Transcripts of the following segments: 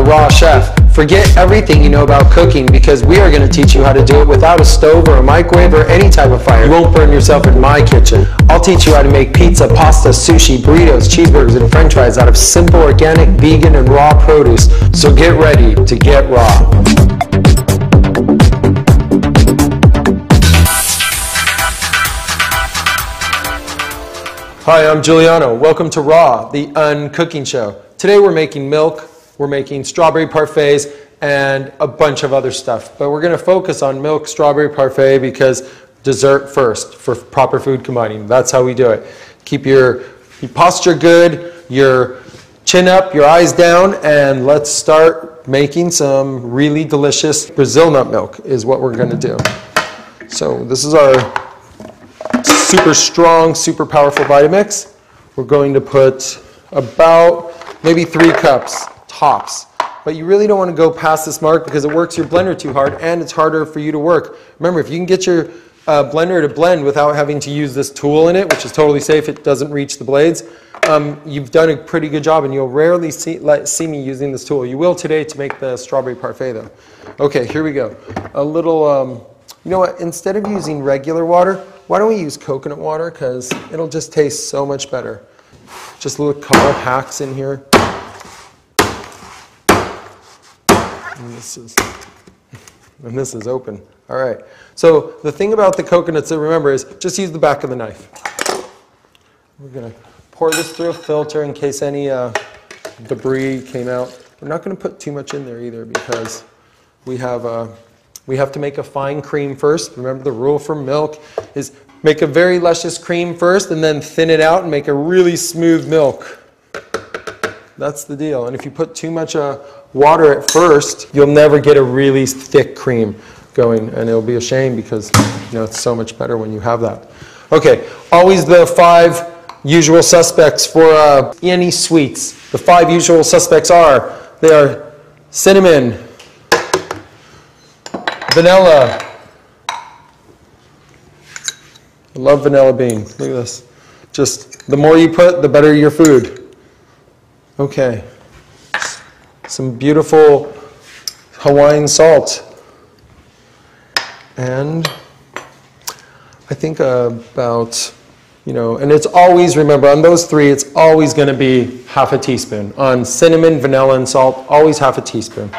Raw Chef. Forget everything you know about cooking because we are going to teach you how to do it without a stove or a microwave or any type of fire. You won't burn yourself in my kitchen. I'll teach you how to make pizza, pasta, sushi, burritos, cheeseburgers, and french fries out of simple, organic, vegan, and raw produce. So get ready to get raw. Hi, I'm Juliano. Welcome to Raw, the uncooking show. Today we're making milk, we're making strawberry parfaits, and a bunch of other stuff. But we're going to focus on milk strawberry parfait because dessert first for proper food combining. That's how we do it. Keep your posture good, your chin up, your eyes down, and let's start making some really delicious Brazil nut milk is what we're going to do. So this is our super strong, super powerful Vitamix. We're going to put about maybe 3 cups tops. But you really don't want to go past this mark because it works your blender too hard and it's harder for you to work. Remember, if you can get your blender to blend without having to use this tool in it, which is totally safe, it doesn't reach the blades, you've done a pretty good job and you'll rarely see me using this tool. You will today to make the strawberry parfait though. Okay, here we go. A little, you know what, instead of using regular water, why don't we use coconut water because it'll just taste so much better. Just a little couple hacks in here. And this is open. All right. So the thing about the coconuts to remember is just use the back of the knife. We're going to pour this through a filter in case any debris came out. We're not going to put too much in there either because we have to make a fine cream first. Remember the rule for milk is make a very luscious cream first and then thin it out and make a really smooth milk. That's the deal. And if you put too much water at first, you'll never get a really thick cream going. And it'll be a shame because it's so much better when you have that. Okay, always the 5 usual suspects for any sweets. The 5 usual suspects they are cinnamon, vanilla. I love vanilla bean. Look at this. Just the more you put, the better your food. Okay. Some beautiful Hawaiian salt. And I think about, and it's always, remember, on those 3, it's always going to be half a teaspoon. On cinnamon, vanilla, and salt, always half a teaspoon.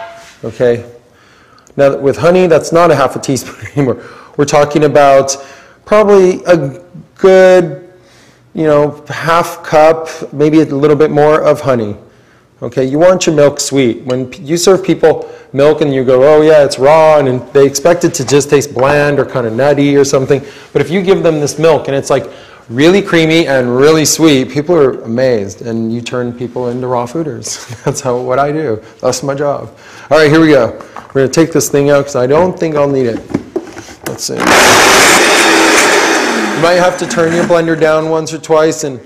Okay? Now, with honey, that's not a half a teaspoon anymore. We're talking about probably a good, half cup, maybe a little bit more of honey. Okay, you want your milk sweet. When you serve people milk and you go, oh yeah, it's raw, and they expect it to just taste bland or kind of nutty or something. But if you give them this milk and it's like really creamy and really sweet, people are amazed, and you turn people into raw fooders. That's what I do. That's my job. All right, here we go. We're going to take this thing out because I don't think I'll need it. Let's see. You might have to turn your blender down once or twice and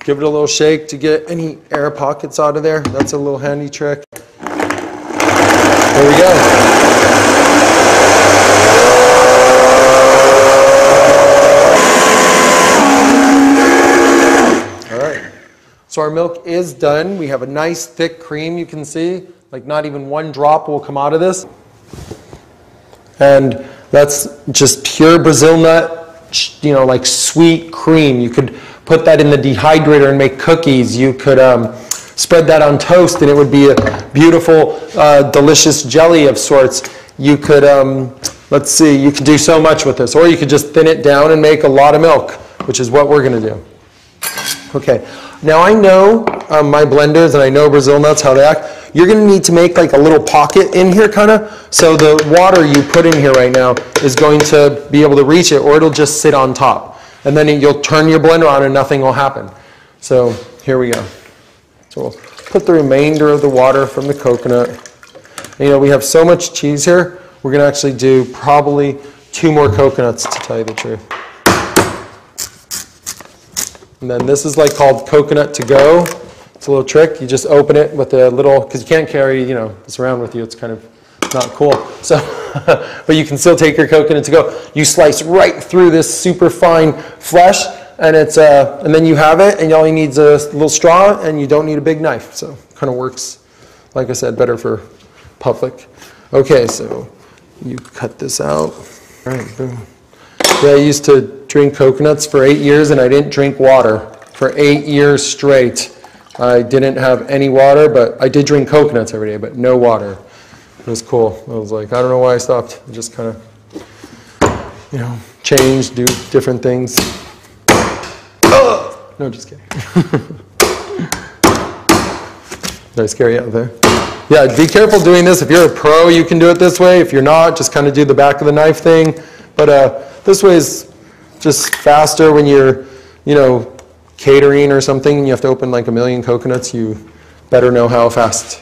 give it a little shake to get any air pockets out of there. That's a little handy trick. There we go. All right. So our milk is done. We have a nice thick cream, you can see. Like not even one drop will come out of this. And that's just pure Brazil nut, like sweet cream. You could put that in the dehydrator and make cookies. You could spread that on toast and it would be a beautiful, delicious jelly of sorts. You could, let's see, you could do so much with this. Or you could just thin it down and make a lot of milk, which is what we're going to do. Okay, now I know my blenders and I know Brazil nuts, how they act. You're going to need to make like a little pocket in here kind of, so the water you put in here right now is going to be able to reach it, or it'll just sit on top. And then you'll turn your blender on and nothing will happen. So here we go. So we'll put the remainder of the water from the coconut. And, we have so much cheese here, we're going to actually do probably 2 more coconuts to tell you the truth. And then this is like called coconut to go. It's a little trick. You just open it with a little, because you can't carry, this around with you. It's kind of not cool. So, but you can still take your coconut to go. You slice right through this super fine flesh, and it's and then you have it, and all you need is a little straw, and you don't need a big knife. So, it kind of works like I said, better for public. Okay, so you cut this out. All right, boom. Yeah, I used to drink coconuts for 8 years, and I didn't drink water for 8 years straight. I didn't have any water, but I did drink coconuts every day, but no water. It was cool. I was like, I don't know why I stopped. I just kind of, you know, change, do different things. No, just kidding. Did I scare you out there? Yeah, be careful doing this. If you're a pro, you can do it this way. If you're not, just kind of do the back of the knife thing. But this way is just faster when you're, you know, catering or something, and you have to open like 1 million coconuts. You better know how fast.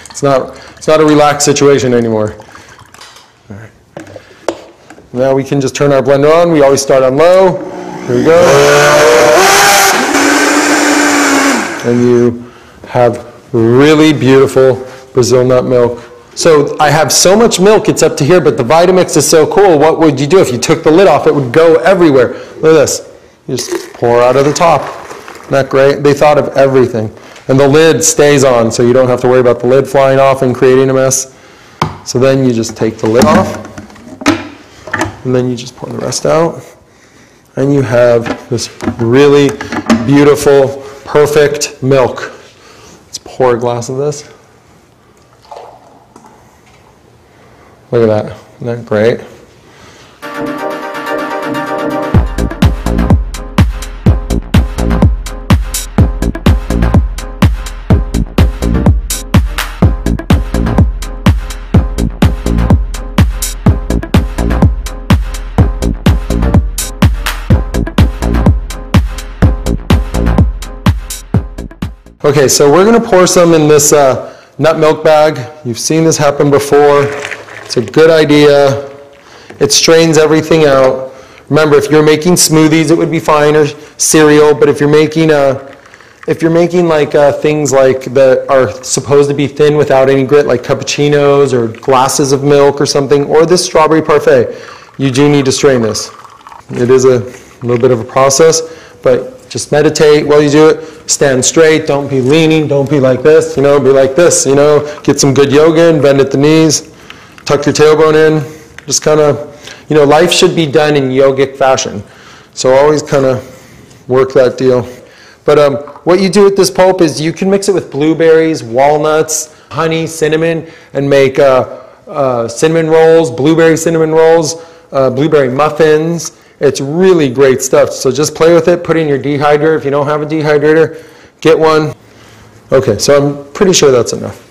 It's not a relaxed situation anymore. All right. Now we can just turn our blender on. We always start on low. Here we go. And you have really beautiful Brazil nut milk. So I have so much milk, it's up to here, but the Vitamix is so cool. What would you do if you took the lid off? It would go everywhere. Look at this. You just pour out of the top. Isn't that great? They thought of everything. And the lid stays on, so you don't have to worry about the lid flying off and creating a mess. So then you just take the lid off, and then you just pour the rest out. And you have this really beautiful, perfect milk. Let's pour a glass of this. Look at that. Isn't that great? Okay, so we're going to pour some in this nut milk bag. You've seen this happen before. It's a good idea. It strains everything out. Remember, if you're making smoothies, it would be fine, or cereal. But if you're making like things like that are supposed to be thin without any grit, like cappuccinos or glasses of milk or something, or this strawberry parfait, you do need to strain this. It is a little bit of a process, but just meditate while you do it. Stand straight. Don't be leaning. Don't be like this. You know, be like this. You know, get some good yoga and bend at the knees. Tuck your tailbone in. Just kind of, you know, life should be done in yogic fashion. So always kind of work that deal. But what you do with this pulp is you can mix it with blueberries, walnuts, honey, cinnamon, and make cinnamon rolls, blueberry cinnamon rolls, blueberry muffins. It's really great stuff. So just play with it. Put it in your dehydrator. If you don't have a dehydrator, get one. Okay, so I'm pretty sure that's enough.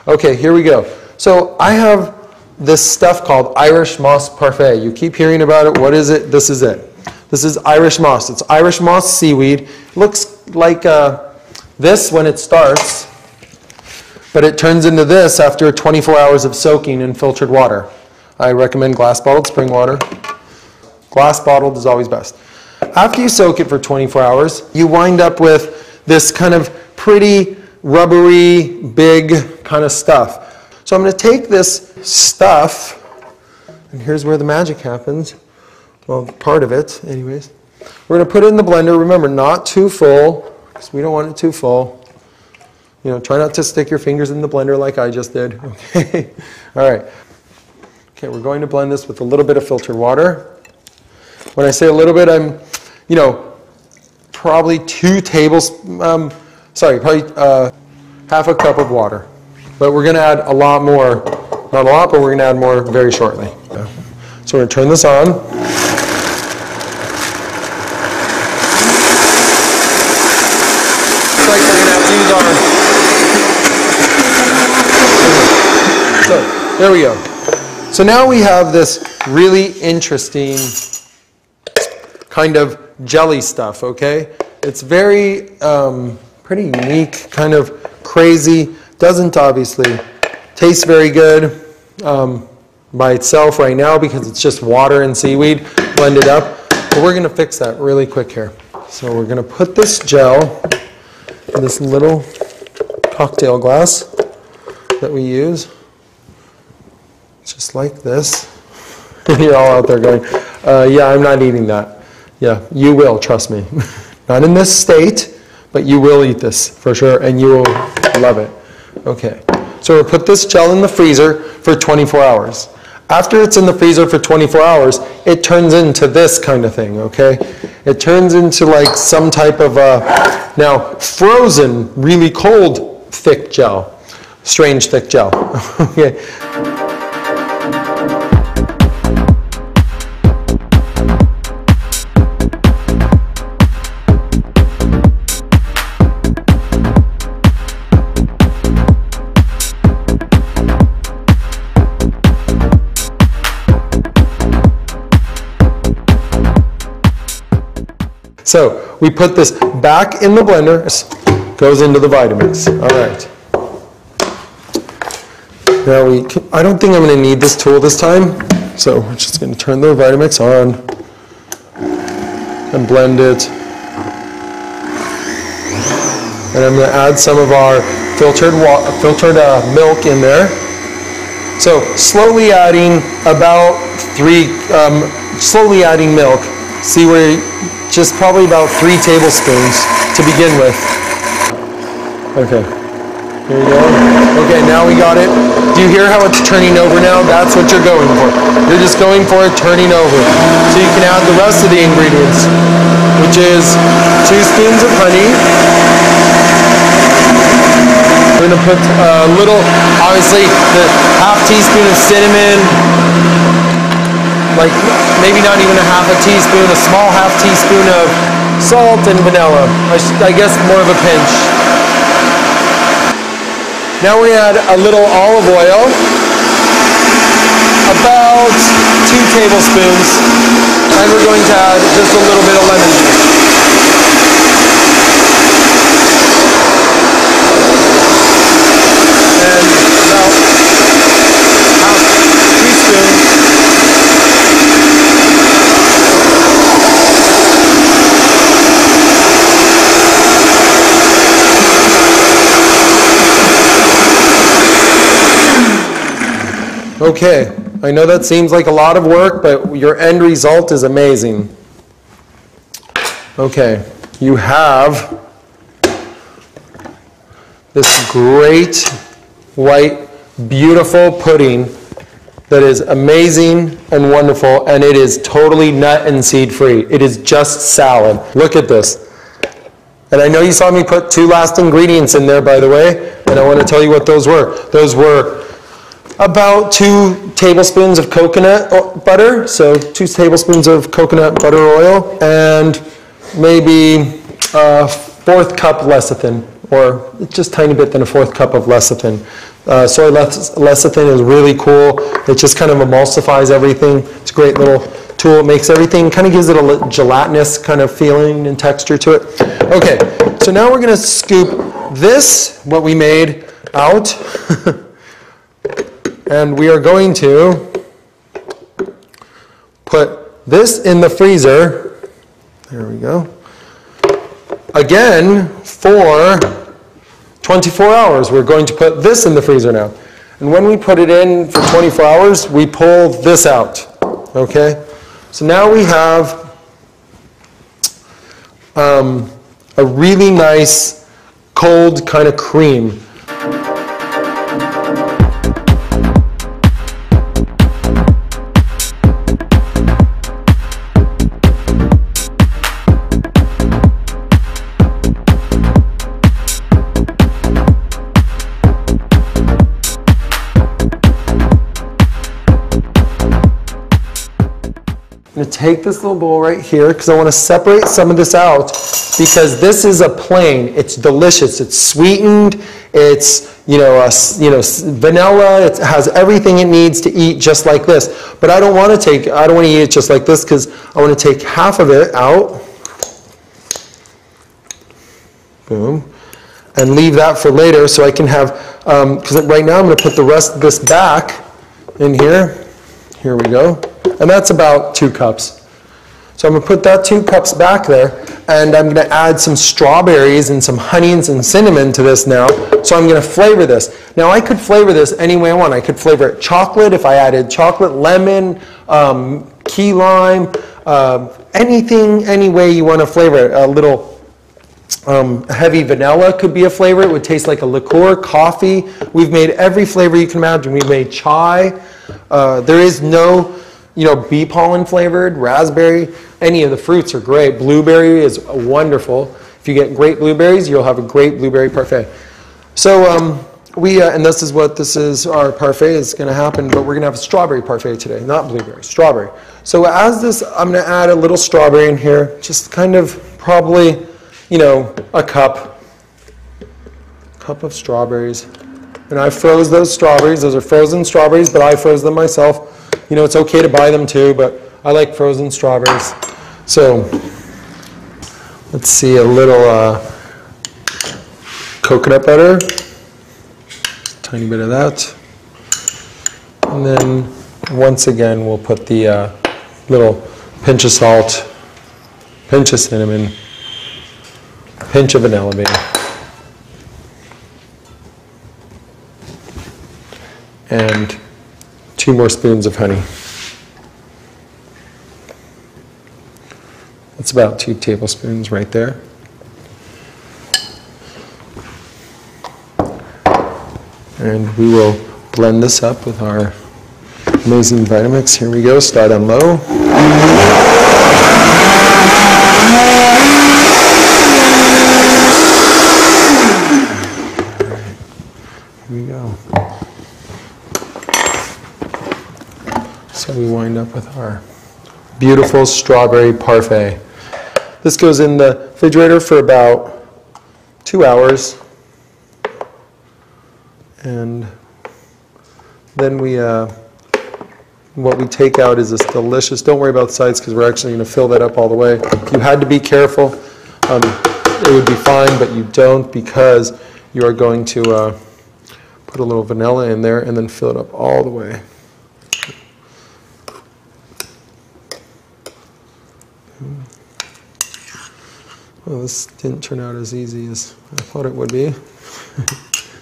Okay, here we go. So I have this stuff called Irish moss parfait. You keep hearing about it. What is it? This is it. This is Irish moss. It's Irish moss seaweed. It looks like this when it starts, but it turns into this after 24 hours of soaking in filtered water. I recommend glass bottled spring water. Glass bottled is always best. After you soak it for 24 hours, you wind up with this kind of pretty rubbery, big kind of stuff. So I'm going to take this stuff, and here's where the magic happens. Well, part of it, anyways. We're going to put it in the blender. Remember, not too full, because we don't want it too full. You know, try not to stick your fingers in the blender like I just did. Okay. All right. Okay, we're going to blend this with a little bit of filtered water. When I say a little bit, I'm, you know, probably probably half a cup of water. But we're going to add a lot more, not a lot, but we're going to add more very shortly. Yeah. So we're going to turn this on. Looks like we're going to have to use our... So, there we go. So now we have this really interesting kind of jelly stuff, okay? It's very, pretty unique, kind of crazy. Doesn't obviously taste very good by itself right now because it's just water and seaweed blended up. But we're gonna fix that really quick here. So we're gonna put this gel in this little cocktail glass that we use, just like this. You're all out there going, yeah, I'm not eating that. Yeah, you will, trust me. Not in this state, but you will eat this for sure, and you will love it. Okay, so we'll put this gel in the freezer for 24 hours. After it's in the freezer for 24 hours, it turns into this kind of thing, okay? It turns into like some type of, now frozen, really cold, thick gel. Strange thick gel, okay? So we put this back in the blender, goes into the Vitamix. All right. Now I don't think I'm going to need this tool this time, so we're just going to turn the Vitamix on and blend it. And I'm going to add some of our filtered milk in there. So slowly adding about slowly adding milk. See where, just probably about 3 tablespoons to begin with. Okay, here you go. Okay, now we got it. Do you hear how it's turning over now? That's what you're going for. You're just going for it turning over. So you can add the rest of the ingredients, which is 2 spoons of honey. We're gonna put a little, obviously, the half teaspoon of cinnamon, like maybe not even a half a teaspoon, a small half teaspoon of salt and vanilla. I guess more of a pinch. Now we add a little olive oil, about 2 tablespoons, and we're going to add just a little bit of lemon juice. And about half teaspoon Okay, I know that seems like a lot of work, but your end result is amazing. Okay, you have this great, white, beautiful pudding that is amazing and wonderful, and it is totally nut and seed free. It is just salad. Look at this. And I know you saw me put 2 last ingredients in there, by the way, and I want to tell you what those were. Those were about 2 tablespoons of coconut butter, so 2 tablespoons of coconut butter oil, and maybe a 1/4 cup lecithin, or just a tiny bit than a 1/4 cup of lecithin. Soy lecithin is really cool. It just kind of emulsifies everything. It's a great little tool. It makes everything, kind of gives it a gelatinous kind of feeling and texture to it. Okay, so now we're going to scoop this, what we made, out. And we are going to put this in the freezer. There we go. Again, for 24 hours. We're going to put this in the freezer now. And when we put it in for 24 hours, we pull this out. Okay? So now we have a really nice, cold kind of cream. I'm going to take this little bowl right here because I want to separate some of this out because this is a plain. It's delicious. It's sweetened. It's vanilla. It has everything it needs to eat just like this. But I don't want to eat it just like this because I want to take half of it out. Boom. And leave that for later so I can have, because right now I'm going to put the rest of this back in here. Here we go. And that's about 2 cups. So I'm going to put that 2 cups back there, and I'm going to add some strawberries and some honey and some cinnamon to this now. So I'm going to flavor this. Now I could flavor this any way I want. I could flavor it chocolate if I added chocolate, lemon, key lime, anything, any way you want to flavor it. A little Heavy vanilla could be a flavor. It would taste like a liqueur, coffee. We've made every flavor you can imagine. We've made chai. There is no, bee pollen flavored, raspberry. Any of the fruits are great. Blueberry is wonderful. If you get great blueberries, you'll have a great blueberry parfait. So and this is what this is, our parfait is going to happen, but we're going to have a strawberry parfait today, not blueberry, strawberry. So as this, I'm going to add a little strawberry in here, just kind of probably, a cup of strawberries. And I froze those strawberries. Those are frozen strawberries, but I froze them myself. It's okay to buy them too, but I like frozen strawberries. So let's see, a little coconut butter. Tiny bit of that. And then once again, we'll put the little pinch of salt, pinch of cinnamon, pinch of vanilla bean. And 2 more spoons of honey. That's about 2 tablespoons right there. And we will blend this up with our amazing Vitamix. Here we go, start on low. Here we go. So we wind up with our beautiful strawberry parfait. This goes in the refrigerator for about 2 hours. And then what we take out is this delicious, don't worry about the sides because we're actually going to fill that up all the way. If you had to be careful, it would be fine, but you don't because you are going to put a little vanilla in there and then fill it up all the way. Well, this didn't turn out as easy as I thought it would be.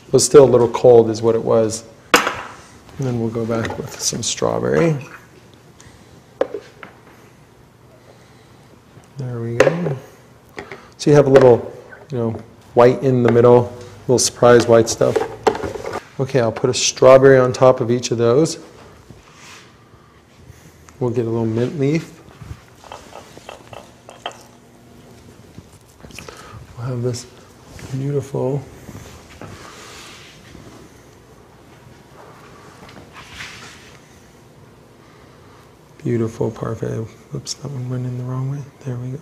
It was still a little cold is what it was. And then we'll go back with some strawberry. There we go. So you have a little, white in the middle, little surprise white stuff. Okay, I'll put a strawberry on top of each of those. We'll get a little mint leaf. We'll have this beautiful parfait. Oops, that one went in the wrong way. There we go.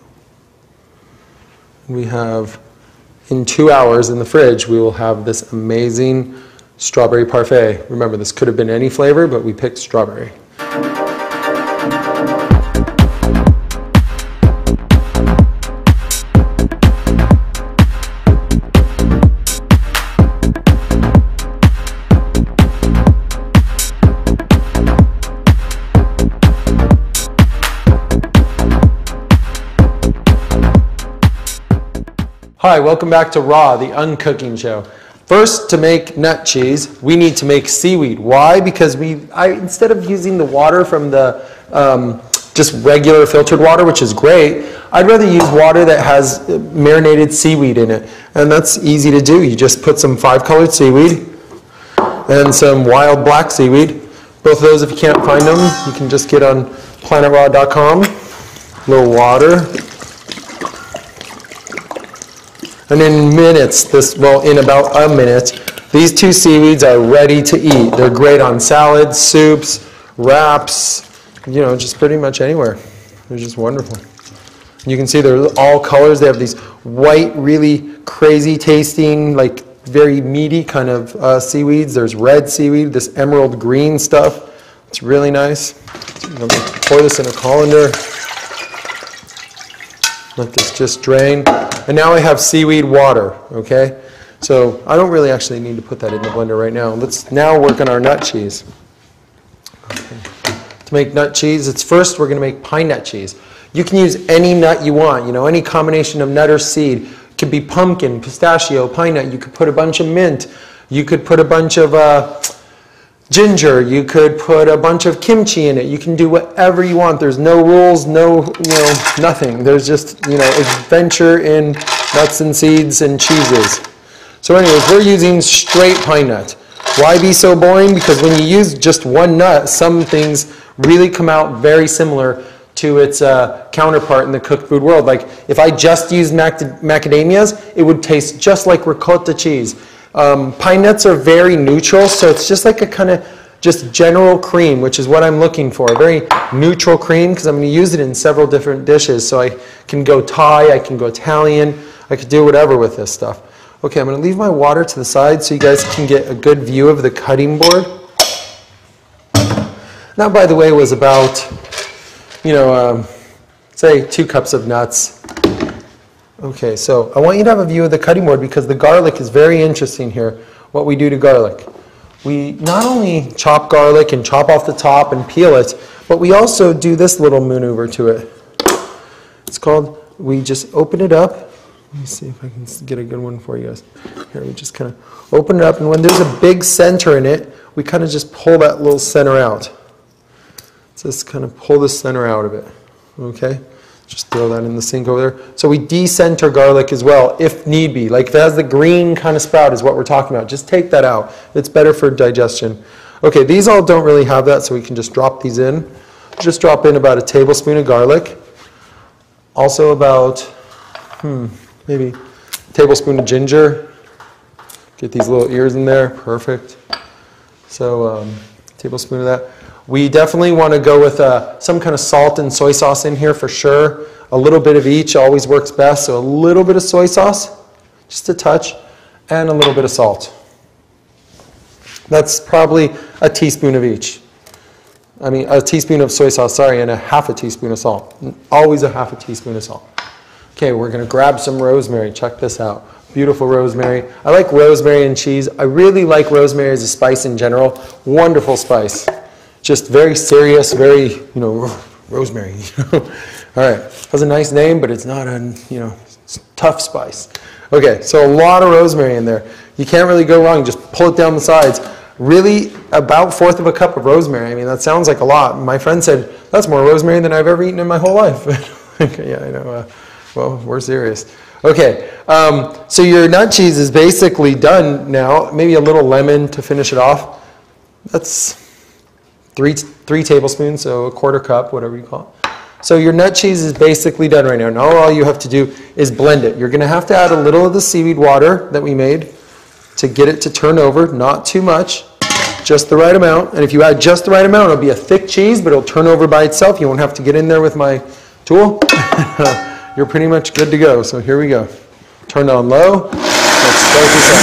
We have, in 2 hours in the fridge, we will have this amazing strawberry parfait. Remember, this could have been any flavor, but we picked strawberry. Hi, welcome back to Raw, the uncooking show. First, to make nut cheese, we need to make seaweed. Why? Because instead of using the water from the just regular filtered water, which is great, I'd rather use water that has marinated seaweed in it. And that's easy to do. You just put some 5-colored seaweed and some wild black seaweed. Both of those, if you can't find them, you can just get on planetraw.com. A little water. And in minutes, in about a minute, these 2 seaweeds are ready to eat. They're great on salads, soups, wraps, just pretty much anywhere. They're just wonderful. You can see they're all colors. They have these white, really crazy tasting, like very meaty kind of seaweeds. There's red seaweed, this emerald green stuff. It's really nice. Let me pour this in a colander. Let this just drain. And now I have seaweed water, okay? So I don't really actually need to put that in the blender right now. Let's now work on our nut cheese. Okay. To make nut cheese, first we're going to make pine nut cheese. You can use any nut you want, any combination of nut or seed. It could be pumpkin, pistachio, pine nut. You could put a bunch of mint. You could put a bunch of ginger. You could put a bunch of kimchi in it. You can do whatever you want. There's no rules, nothing. There's just, adventure in nuts and seeds and cheeses. So anyways, we're using straight pine nut. Why be so boring? Because when you use just one nut, some things really come out very similar to its counterpart in the cooked food world. Like if I just used macadamias, it would taste just like ricotta cheese. Pine nuts are very neutral, so it's just like a kind of just general cream, which is what I'm looking for. A very neutral cream, because I'm going to use it in several different dishes. So I can go Thai, I can go Italian, I could do whatever with this stuff. Okay, I'm going to leave my water to the side so you guys can get a good view of the cutting board. That, by the way, was about, say 2 cups of nuts. Okay, so I want you to have a view of the cutting board because the garlic is very interesting here, what we do to garlic. We not only chop garlic and chop off the top and peel it, but we also do this little maneuver to it. It's called, we just open it up. Let me see if I can get a good one for you guys. Here, we just kind of open it up, and when there's a big center in it, we kind of just pull that little center out. Just kind of pull the center out of it, okay? Just throw that in the sink over there. So we de-center garlic as well, if need be. Like if it has the green kind of sprout is what we're talking about. Just take that out. It's better for digestion. Okay, these all don't really have that, so we can just drop these in. Just drop in about a tablespoon of garlic. Also about, maybe a tablespoon of ginger. Get these little ears in there, perfect. So, tablespoon of that. We definitely want to go with some kind of salt and soy sauce in here for sure. A little bit of each always works best. So a little bit of soy sauce, just a touch, and a little bit of salt. That's probably a teaspoon of each. I mean, a teaspoon of soy sauce, sorry, and a half a teaspoon of salt. Always a half a teaspoon of salt. Okay, we're going to grab some rosemary. Check this out. Beautiful rosemary. I like rosemary and cheese. I really like rosemary as a spice in general. Wonderful spice. Just very serious, very, rosemary. All right, has a nice name, but it's not a, tough spice. Okay, so a lot of rosemary in there. You can't really go wrong. Just pull it down the sides. Really, about 1/4 of a cup of rosemary. I mean, that sounds like a lot. My friend said, that's more rosemary than I've ever eaten in my whole life. Okay, yeah, I know. Well, we're serious. Okay, so your nut cheese is basically done now. Maybe a little lemon to finish it off. That's three tablespoons, so a 1/4 cup, whatever you call it. So your nut cheese is basically done right now. Now all you have to do is blend it. You're going to have to add a little of the seaweed water that we made to get it to turn over. Not too much, just the right amount. And if you add just the right amount, it'll be a thick cheese, but it'll turn over by itself. You won't have to get in there with my tool. You're pretty much good to go. So here we go. Turn on low. Let's start this up.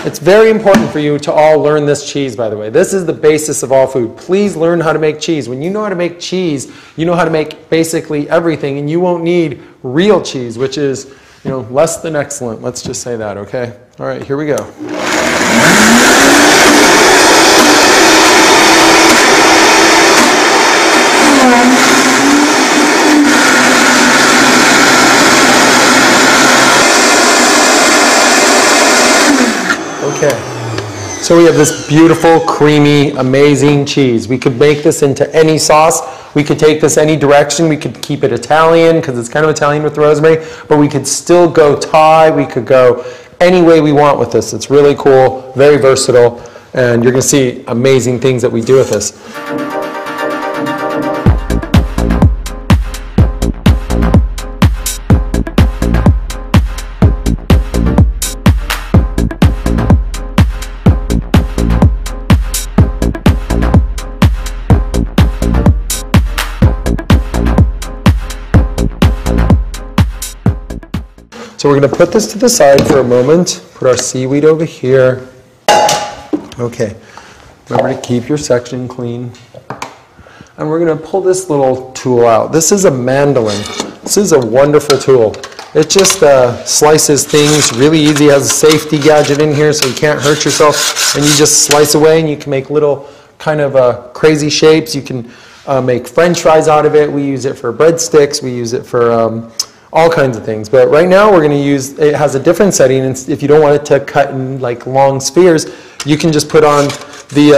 It's very important for you to all learn this cheese, by the way. This is the basis of all food. Please learn how to make cheese. When you know how to make cheese, you know how to make basically everything, and you won't need real cheese, which is, less than excellent. Let's just say that, okay? All right, here we go. Okay, so we have this beautiful, creamy, amazing cheese. We could make this into any sauce. We could take this any direction. We could keep it Italian because it's kind of Italian with rosemary, but we could still go Thai. We could go any way we want with this. It's really cool, very versatile, and you're going to see amazing things that we do with this. So we're going to put this to the side for a moment, put our seaweed over here. Okay, remember to keep your section clean. And we're going to pull this little tool out. This is a mandolin. This is a wonderful tool. It just slices things really easy. It has a safety gadget in here so you can't hurt yourself. And you just slice away and you can make little kind of crazy shapes. You can make French fries out of it. We use it for breadsticks. We use it for all kinds of things. But right now we're going to use, it has a different setting, and if you don't want it to cut in like long spheres, you can just put on the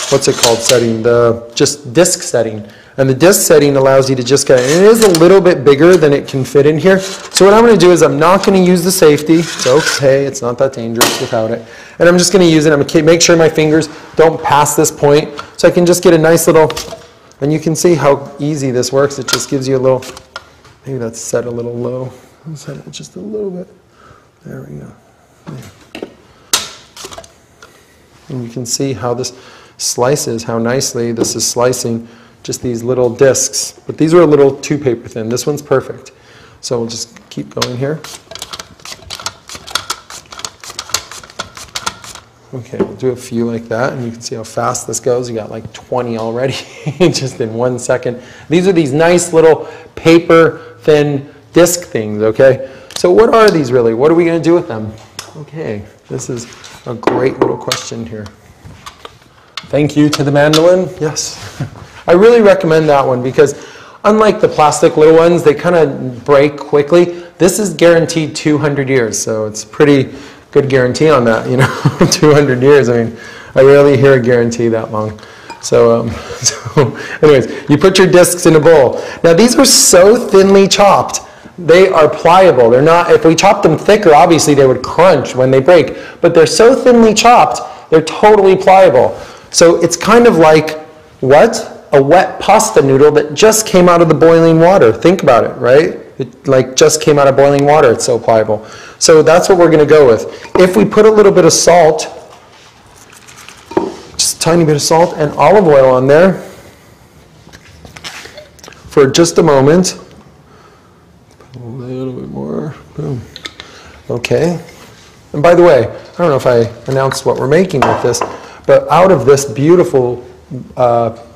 what's it called setting, the just disc setting. And the disc setting allows you to just get it. And it is a little bit bigger than it can fit in here. So what I'm going to do is I'm not going to use the safety. It's okay. It's not that dangerous without it. And I'm just going to use it. I'm going to make sure my fingers don't pass this point. So I can just get a nice little, and you can see how easy this works. It just gives you a little, maybe that's set a little low. I'll set it just a little bit. There we go. There. And you can see how this slices, how nicely this is slicing just these little discs. But these are a little too paper thin. This one's perfect. So we'll just keep going here. Okay, we'll do a few like that, and you can see how fast this goes. You got like 20 already, just in 1 second. These are these nice little paper thin disc things, okay? So what are these really? What are we going to do with them? Okay, this is a great little question here. Thank you to the mandolin. Yes. I really recommend that one because unlike the plastic little ones, they kind of break quickly. This is guaranteed 200 years, so it's pretty good guarantee on that, you know, 200 years. I mean, I rarely hear a guarantee that long. So anyways, you put your discs in a bowl. Now these are so thinly chopped. They are pliable. They're not, if we chopped them thicker, obviously they would crunch when they break. But they're so thinly chopped, they're totally pliable. So it's kind of like, what? A wet pasta noodle that just came out of the boiling water. Think about it, right? It like just came out of boiling water. It's so pliable. So that's what we're going to go with. If we put a little bit of salt, just a tiny bit of salt and olive oil on there for just a moment. A little bit more. Boom. Okay. And by the way, I don't know if I announced what we're making with this, but out of this beautiful,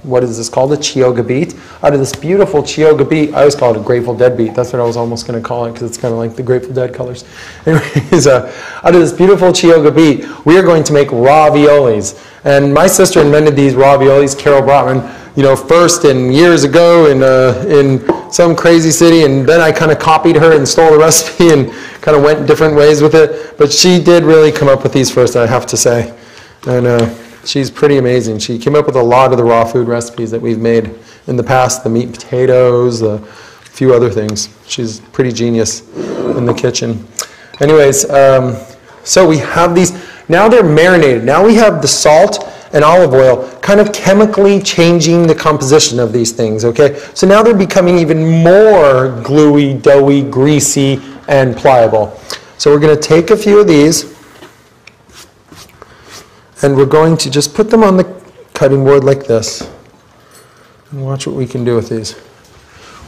what is this called? A Chiyoga beet. Out of this beautiful Chiyoga beet, I always call it a Grateful Dead beet. That's what I was almost going to call it because it's kind of like the Grateful Dead colors. Anyways, out of this beautiful Chiyoga beet, we are going to make raviolis. And my sister invented these raviolis, Carol Brotman, you know, first and years ago in some crazy city, and then I kind of copied her and stole the recipe and kind of went different ways with it. But she did really come up with these first, I have to say. And she's pretty amazing. She came up with a lot of the raw food recipes that we've made in the past, the meat potatoes, a few other things. She's pretty genius in the kitchen. Anyways, so we have these, now they're marinated. Now we have the salt and olive oil kind of chemically changing the composition of these things, okay? So now they're becoming even more gluey, doughy, greasy, and pliable. So we're going to take a few of these, and we're going to just put them on the cutting board like this. And watch what we can do with these.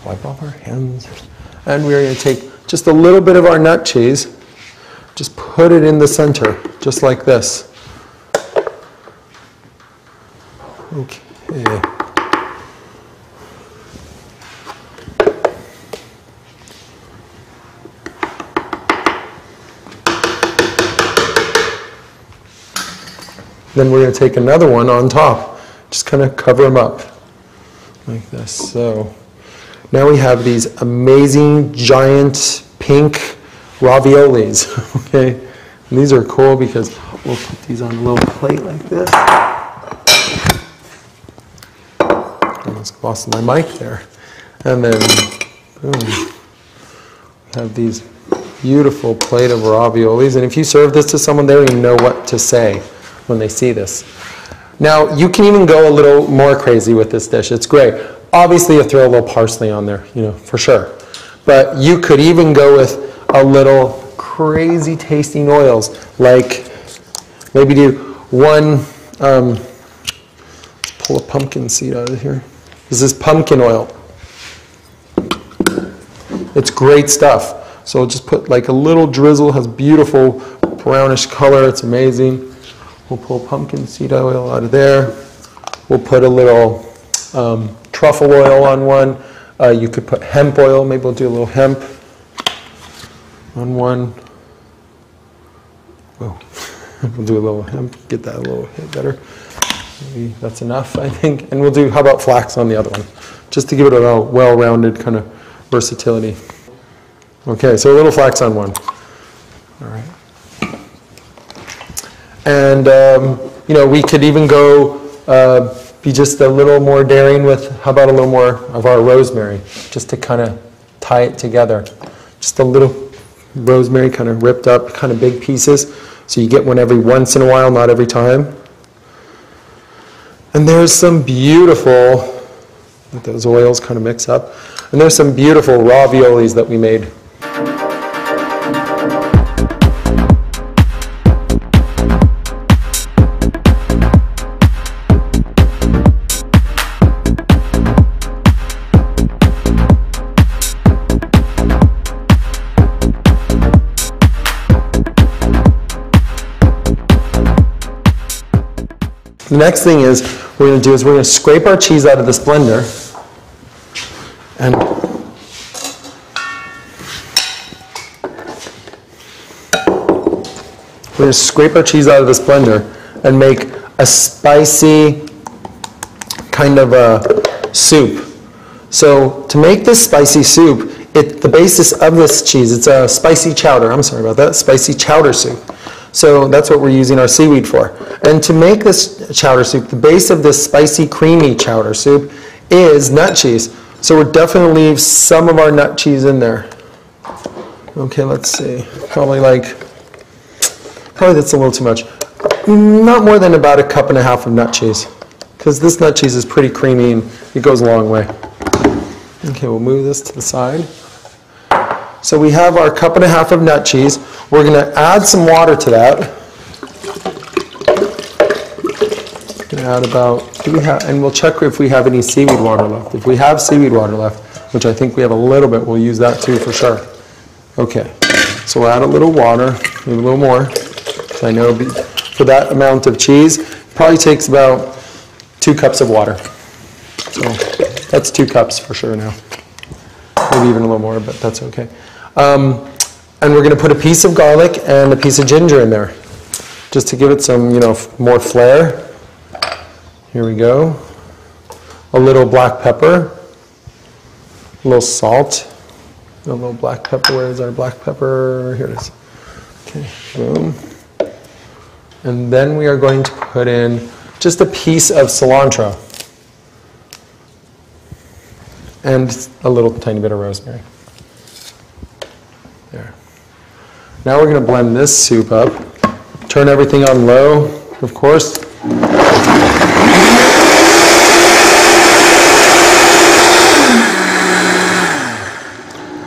Wipe off our hands. And we're going to take just a little bit of our nut cheese, just put it in the center, just like this. Okay. Then we're going to take another one on top, just kind of cover them up like this. So now we have these amazing giant pink raviolis. Okay, and these are cool because we'll put these on a little plate like this. I almost lost my mic there. And then boom, we have these beautiful plate of raviolis. And if you serve this to someone, they don't even know what to say when they see this. Now, you can even go a little more crazy with this dish. It's great. Obviously, you throw a little parsley on there, you know, for sure. But you could even go with a little crazy tasting oils, like maybe do one, let's pull a pumpkin seed out of here. This is pumpkin oil. It's great stuff. So just put like a little drizzle, has beautiful brownish color, it's amazing. We'll pull pumpkin seed oil out of there. We'll put a little truffle oil on one. You could put hemp oil. Maybe we'll do a little hemp on one. Whoa. We'll do a little hemp, get that a little bit better. Maybe that's enough, I think. And we'll do, how about flax on the other one? Just to give it a well-rounded kind of versatility. Okay, so a little flax on one. All right. And, you know, we could even go be just a little more daring with, how about a little more of our rosemary, just to kind of tie it together. Just a little rosemary kind of ripped up, kind of big pieces. So you get one every once in a while, not every time. And there's some beautiful, those oils kind of mix up. And there's some beautiful raviolis that we made. The next thing is we're going to scrape our cheese out of this blender, and we're going to scrape our cheese out of this blender and make a spicy kind of a soup. So to make this spicy soup, the basis of this cheese, it's a spicy chowder. I'm sorry about that, spicy chowder soup. So that's what we're using our seaweed for. And to make this chowder soup, the base of this spicy, creamy chowder soup is nut cheese. So we're definitely going to leave some of our nut cheese in there. Okay, let's see. Probably that's a little too much. Not more than about 1.5 cups of nut cheese, because this nut cheese is pretty creamy and it goes a long way. Okay, we'll move this to the side. So we have our 1.5 cups of nut cheese. We're going to add some water to that. Going to add about, and we'll check if we have any seaweed water left. If we have seaweed water left, which I think we have a little bit, we'll use that too for sure. Okay, so we'll add a little water, maybe a little more. I know for that amount of cheese, it probably takes about 2 cups of water. So that's 2 cups for sure now. Maybe even a little more, but that's okay. And we're going to put a piece of garlic and a piece of ginger in there, just to give it some, more flair. Here we go. A little black pepper, a little salt, a little black pepper. Where is our black pepper? Here it is. Okay, boom. And then we are going to put in just a piece of cilantro and a little tiny bit of rosemary. There. Now we're going to blend this soup up. Turn everything on low, of course.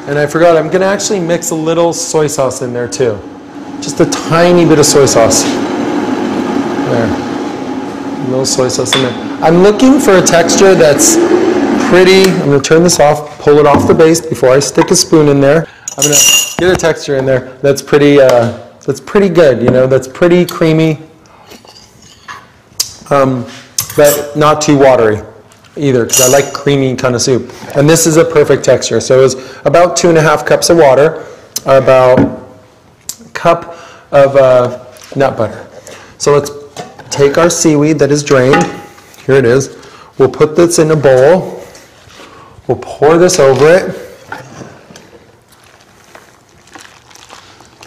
And I forgot, I'm going to actually mix a little soy sauce in there too. Just a tiny bit of soy sauce. There. A little soy sauce in there. I'm looking for a texture that's pretty. I'm going to turn this off, pull it off the base before I stick a spoon in there. I'm going to get a texture in there that's pretty good, that's pretty creamy, but not too watery either, because I like creamy kind of soup. And this is a perfect texture. So it's about 2.5 cups of water, about a cup of nut butter. So let's take our seaweed that is drained. Here it is. We'll put this in a bowl. We'll pour this over it.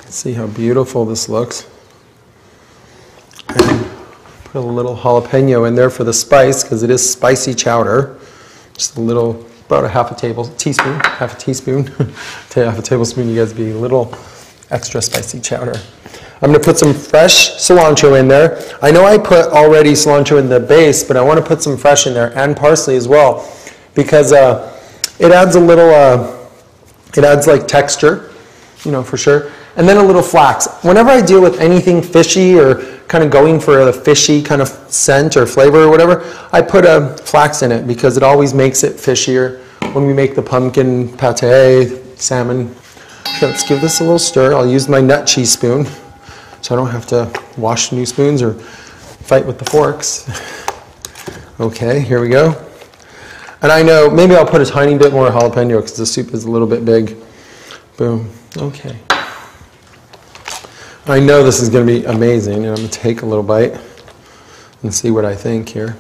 See how beautiful this looks. And put a little jalapeno in there for the spice, because it is spicy chowder. Just a little, about half a tablespoon. To half a tablespoon, you guys be a little extra spicy chowder. I'm going to put some fresh cilantro in there. I know I put already cilantro in the base, but I want to put some fresh in there, and parsley as well, because it adds a little, it adds like texture, for sure. And then a little flax. Whenever I deal with anything fishy or kind of going for a fishy kind of scent or flavor or whatever, I put a flax in it, because it always makes it fishier when we make the pumpkin pate, salmon. Okay, let's give this a little stir. I'll use my nut cheese spoon, so I don't have to wash new spoons or fight with the forks. Okay, here we go. And I know, maybe I'll put a tiny bit more jalapeno, because the soup is a little bit big. Boom. Okay. I know this is going to be amazing, and I'm going to take a little bite and see what I think here.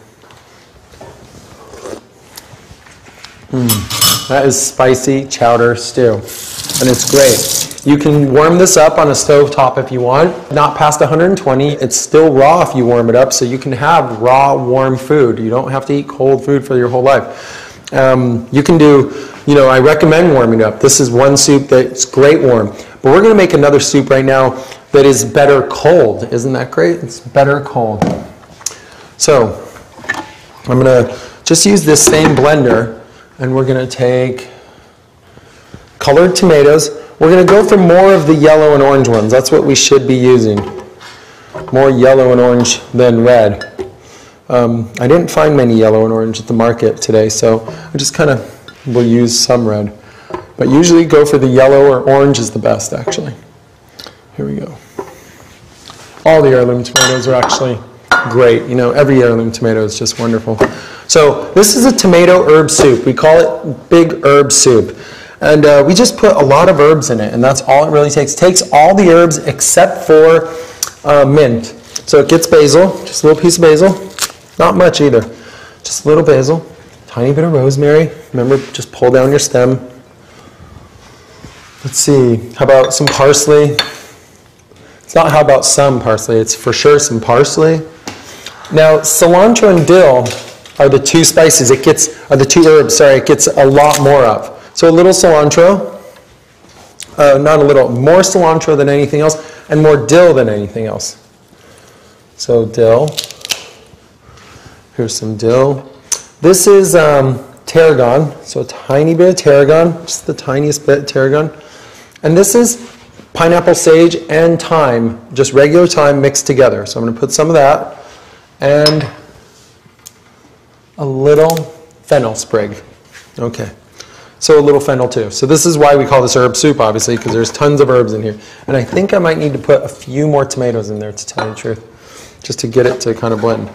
That is spicy chowder stew, and it's great. You can warm this up on a stove top if you want, not past 120. It's still raw if you warm it up, so you can have raw, warm food. You don't have to eat cold food for your whole life. You can do, I recommend warming it up. This is one soup that's great warm. But we're going to make another soup right now that is better cold. Isn't that great? It's better cold. So I'm going to just use this same blender, and we're going to take colored tomatoes. We're going to go for more of the yellow and orange ones. That's what we should be using. More yellow and orange than red. I didn't find many yellow and orange at the market today, so I just kind of will use some red. But usually go for the yellow or orange is the best, actually. Here we go. All the heirloom tomatoes are actually great. Every heirloom tomato is just wonderful. So this is a tomato herb soup. We call it big herb soup. And we just put a lot of herbs in it, and that's all it really takes. It takes all the herbs except for mint. So it gets basil, just a little piece of basil. Not much either. Just a little basil, tiny bit of rosemary. Remember, just pull down your stem. Let's see, how about some parsley? It's not how about some parsley, it's for sure some parsley. Now, cilantro and dill are the two spices. It gets a lot more of. So a little cilantro, not a little, more cilantro than anything else, and more dill than anything else. So dill, here's some dill. This is tarragon, so a tiny bit of tarragon, just the tiniest bit of tarragon. And this is pineapple sage and thyme, just regular thyme mixed together. So I'm going to put some of that and a little fennel sprig. Okay. So a little fennel too. So this is why we call this herb soup, obviously, because there's tons of herbs in here. And I think I might need to put a few more tomatoes in there, to tell you the truth, just to get it to kind of blend.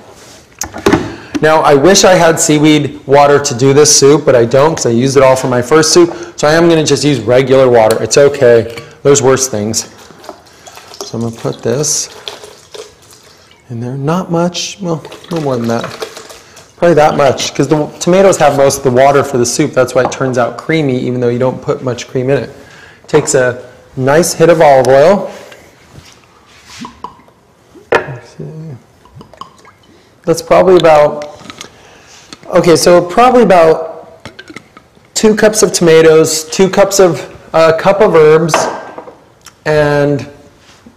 Now, I wish I had seaweed water to do this soup, but I don't, because I used it all for my first soup. So I am going to just use regular water. It's okay. There's worse things. So I'm going to put this in there. Not much. Well, no more than that. Probably that much, because the tomatoes have most of the water for the soup. That's why it turns out creamy, even though you don't put much cream in it. Takes a nice hit of olive oil. That's probably about, probably about 2 cups of tomatoes, 2 cups of, a cup of herbs, and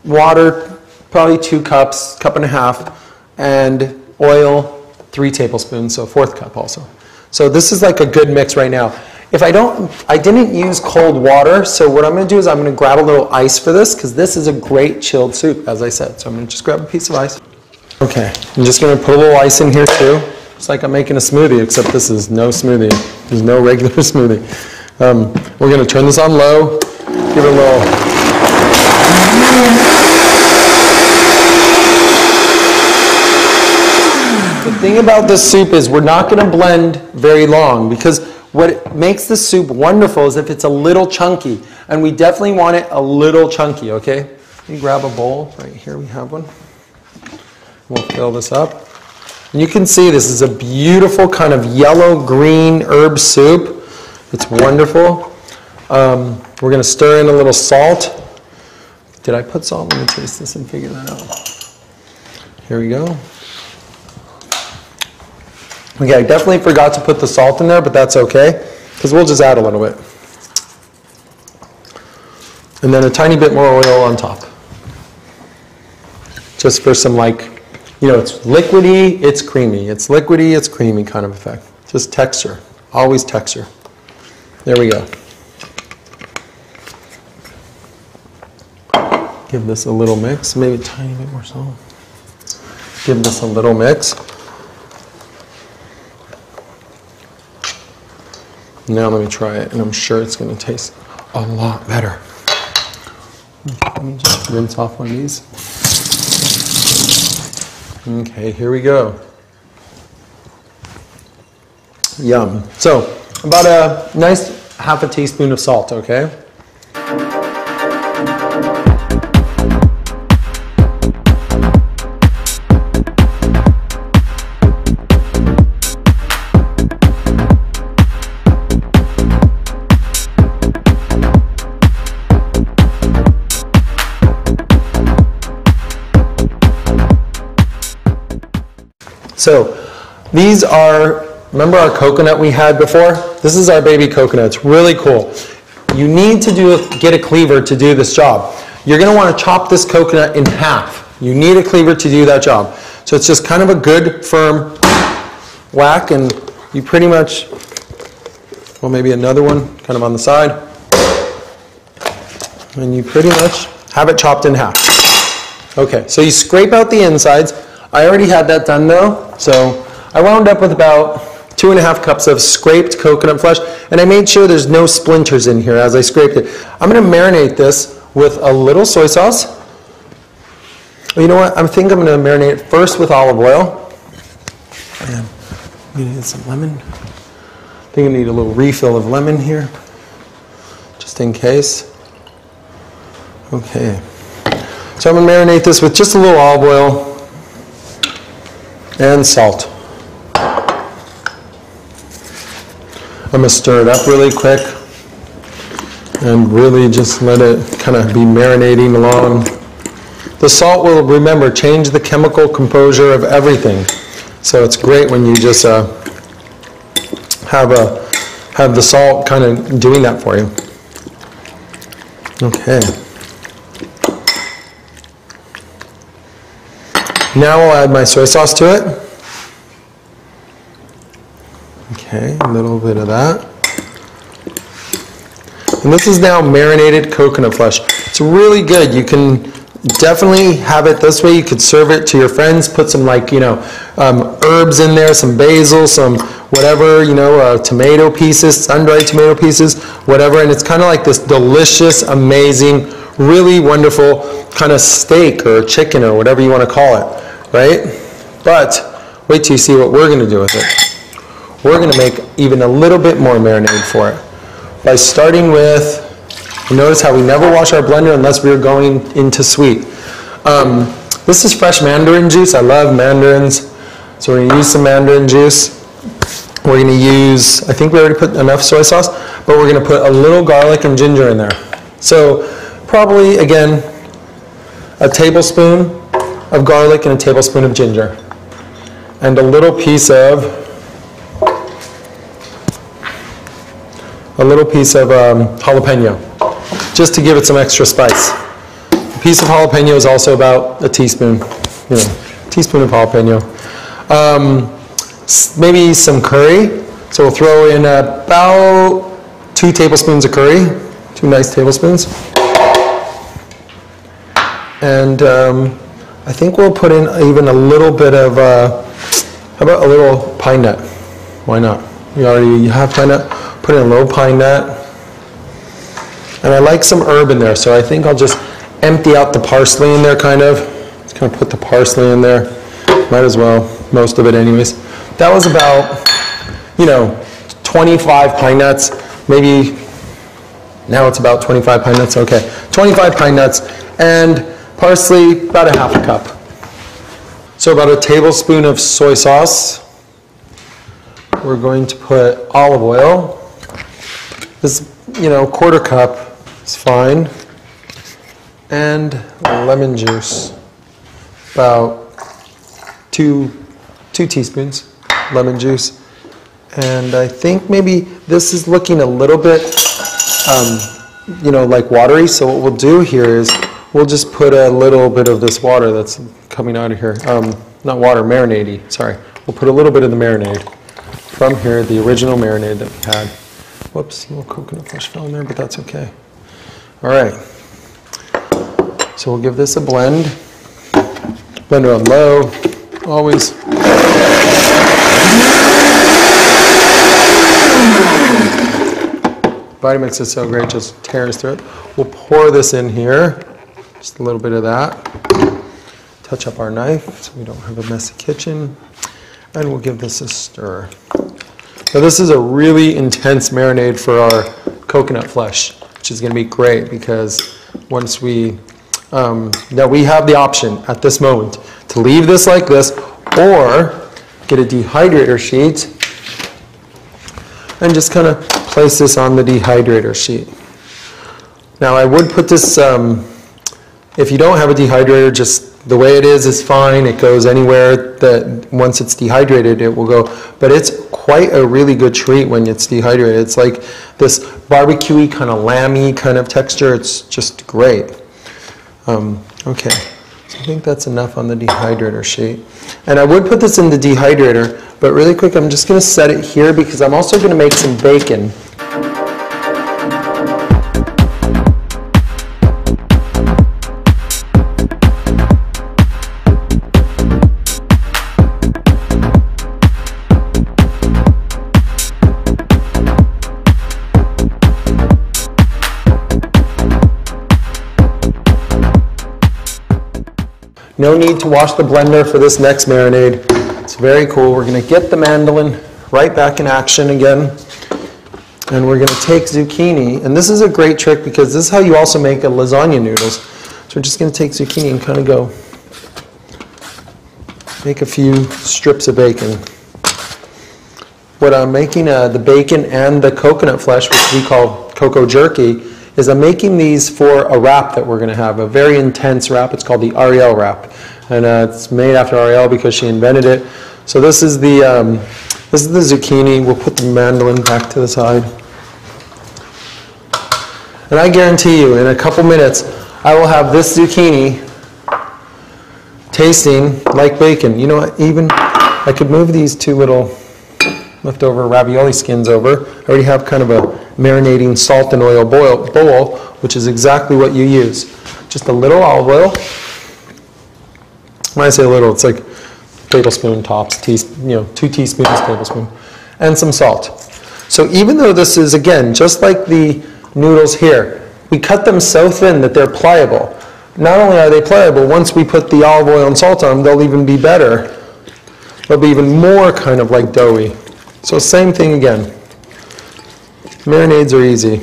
water, probably 2 cups, cup and a half, and oil, 3 tablespoons, so a 4th cup also. So this is like a good mix right now. If I didn't use cold water, so what I'm going to do is I'm going to grab a little ice for this, because this is a great chilled soup, as I said. So I'm going to just grab a piece of ice. Okay, I'm just going to put a little ice in here too. It's like I'm making a smoothie, except this is no smoothie. There's no regular smoothie. We're going to turn this on low, give it a little. The thing about this soup is we're not going to blend very long, because what makes this soup wonderful is if it's a little chunky, and we definitely want it a little chunky, okay? Let me grab a bowl. Right here we have one. We'll fill this up. And you can see this is a beautiful kind of yellow-green herb soup. It's wonderful. We're going to stir in a little salt. Did I put salt? Let me taste this and figure that out. Here we go. Okay, I definitely forgot to put the salt in there, but that's okay, because we'll just add a little bit. And then a tiny bit more oil on top. Just for some it's liquidy, it's creamy. It's liquidy, it's creamy kind of effect. Just texture. Always texture. There we go. Give this a little mix. Maybe a tiny bit more salt. Give this a little mix. Now let me try it, and I'm sure it's going to taste a lot better. Let me just rinse off one of these. Okay, here we go. Yum. So, about a nice half a teaspoon of salt, okay? So these are, remember our coconut we had before? This is our baby coconut. It's really cool. You need to get a cleaver to do this job. You're going to want to chop this coconut in half. You need a cleaver to do that job. So it's just kind of a good firm whack, and you pretty much, well, maybe another one kind of on the side, and you pretty much have it chopped in half. Okay, so you scrape out the insides. I already had that done though, so I wound up with about 2.5 cups of scraped coconut flesh, and I made sure there's no splinters in here as I scraped it. I'm going to marinate this with a little soy sauce. You know what? I think I'm going to marinate it first with olive oil. And I'm going to get some lemon. I think I need a little refill of lemon here, just in case. Okay. So I'm going to marinate this with just a little olive oil and salt. I'm going to stir it up really quick and really just let it kind of be marinating along. The salt will, remember, change the chemical composure of everything. So it's great when you just have the salt kind of doing that for you. Okay. Now I'll add my soy sauce to it. Okay, a little bit of that. And this is now marinated coconut flesh. It's really good. You can definitely have it this way. You could serve it to your friends, put some herbs in there, some basil, some whatever, tomato pieces, sun-dried tomato pieces, whatever. And it's kind of like this delicious, amazing, really wonderful kind of steak or chicken or whatever you want to call it, right? But wait till you see what we're going to do with it. We're going to make even a little bit more marinade for it by starting with, notice how we never wash our blender unless we're going into sweet. This is fresh mandarin juice. I love mandarins. So we're going to use some mandarin juice. We're going to use, I think we already put enough soy sauce, but we're going to put a little garlic and ginger in there. So probably, again, a tablespoon of garlic and a tablespoon of ginger. And a little piece of jalapeno, just to give it some extra spice. A piece of jalapeno is also about a teaspoon, teaspoon of jalapeno. Maybe some curry, so we'll throw in about 2 tablespoons of curry, 2 nice tablespoons. And I think we'll put in even a little bit of, how about a little pine nut? Why not? You already have pine nut. Put in a little pine nut. And I like some herb in there, so I think I'll just empty out the parsley in there kind of. Just kind of put the parsley in there. Might as well, most of it anyways. That was about, 25 pine nuts. Maybe, now it's about 25 pine nuts, okay. 25 pine nuts and parsley, about a half a cup. So about a tablespoon of soy sauce. We're going to put olive oil. This, quarter cup is fine. And lemon juice, about 2 teaspoons lemon juice. And I think maybe this is looking a little bit, like watery. So what we'll do here is we'll just put a little bit of this water that's coming out of here. Not water, marinade-y, sorry. We'll put a little bit of the marinade from here, the original marinade that we had. Whoops, a little coconut flesh fell in there, but that's okay. All right. So we'll give this a blend. Blender on low, always. Vitamix is so great, just tears through it. We'll pour this in here, just a little bit of that. Touch up our knife so we don't have a messy kitchen. And we'll give this a stir. Now this is a really intense marinade for our coconut flesh, which is going to be great because once now we have the option at this moment to leave this like this or get a dehydrator sheet and just kind of place this on the dehydrator sheet. Now I would put this, if you don't have a dehydrator, just the way it is fine. It goes anywhere. that once it's dehydrated, it will go. But it's quite a really good treat when it's dehydrated. It's like this barbecue-y, kind of lamby kind of texture. It's just great. Okay, so I think that's enough on the dehydrator sheet. And I would put this in the dehydrator, but really quick, I'm just going to set it here because I'm also going to make some bacon. No need to wash the blender for this next marinade. It's very cool. We're going to get the mandolin right back in action again. And we're going to take zucchini. And this is a great trick because this is how you also make a lasagna noodles. So we're just going to take zucchini and kind of go make a few strips of bacon. What I'm making, the bacon and the coconut flesh, which we call cocoa jerky, is I'm making these for a wrap that we're going to have, a very intense wrap. It's called the Ariel wrap, and it's made after Ariel because she invented it. So this is the zucchini. We'll put the mandolin back to the side, and I guarantee you, in a couple minutes, I will have this zucchini tasting like bacon. You know what? Even I could move these two little leftover ravioli skins over. I already have kind of a marinating salt and oil bowl, which is exactly what you use. Just a little olive oil. When I say a little, it's like tablespoon tops, 2 teaspoons, tablespoon, and some salt. So even though this is, again, just like the noodles here, we cut them so thin that they're pliable. Not only are they pliable, once we put the olive oil and salt on them, they'll even be better. They'll be even more kind of like doughy. So same thing again. Marinades are easy.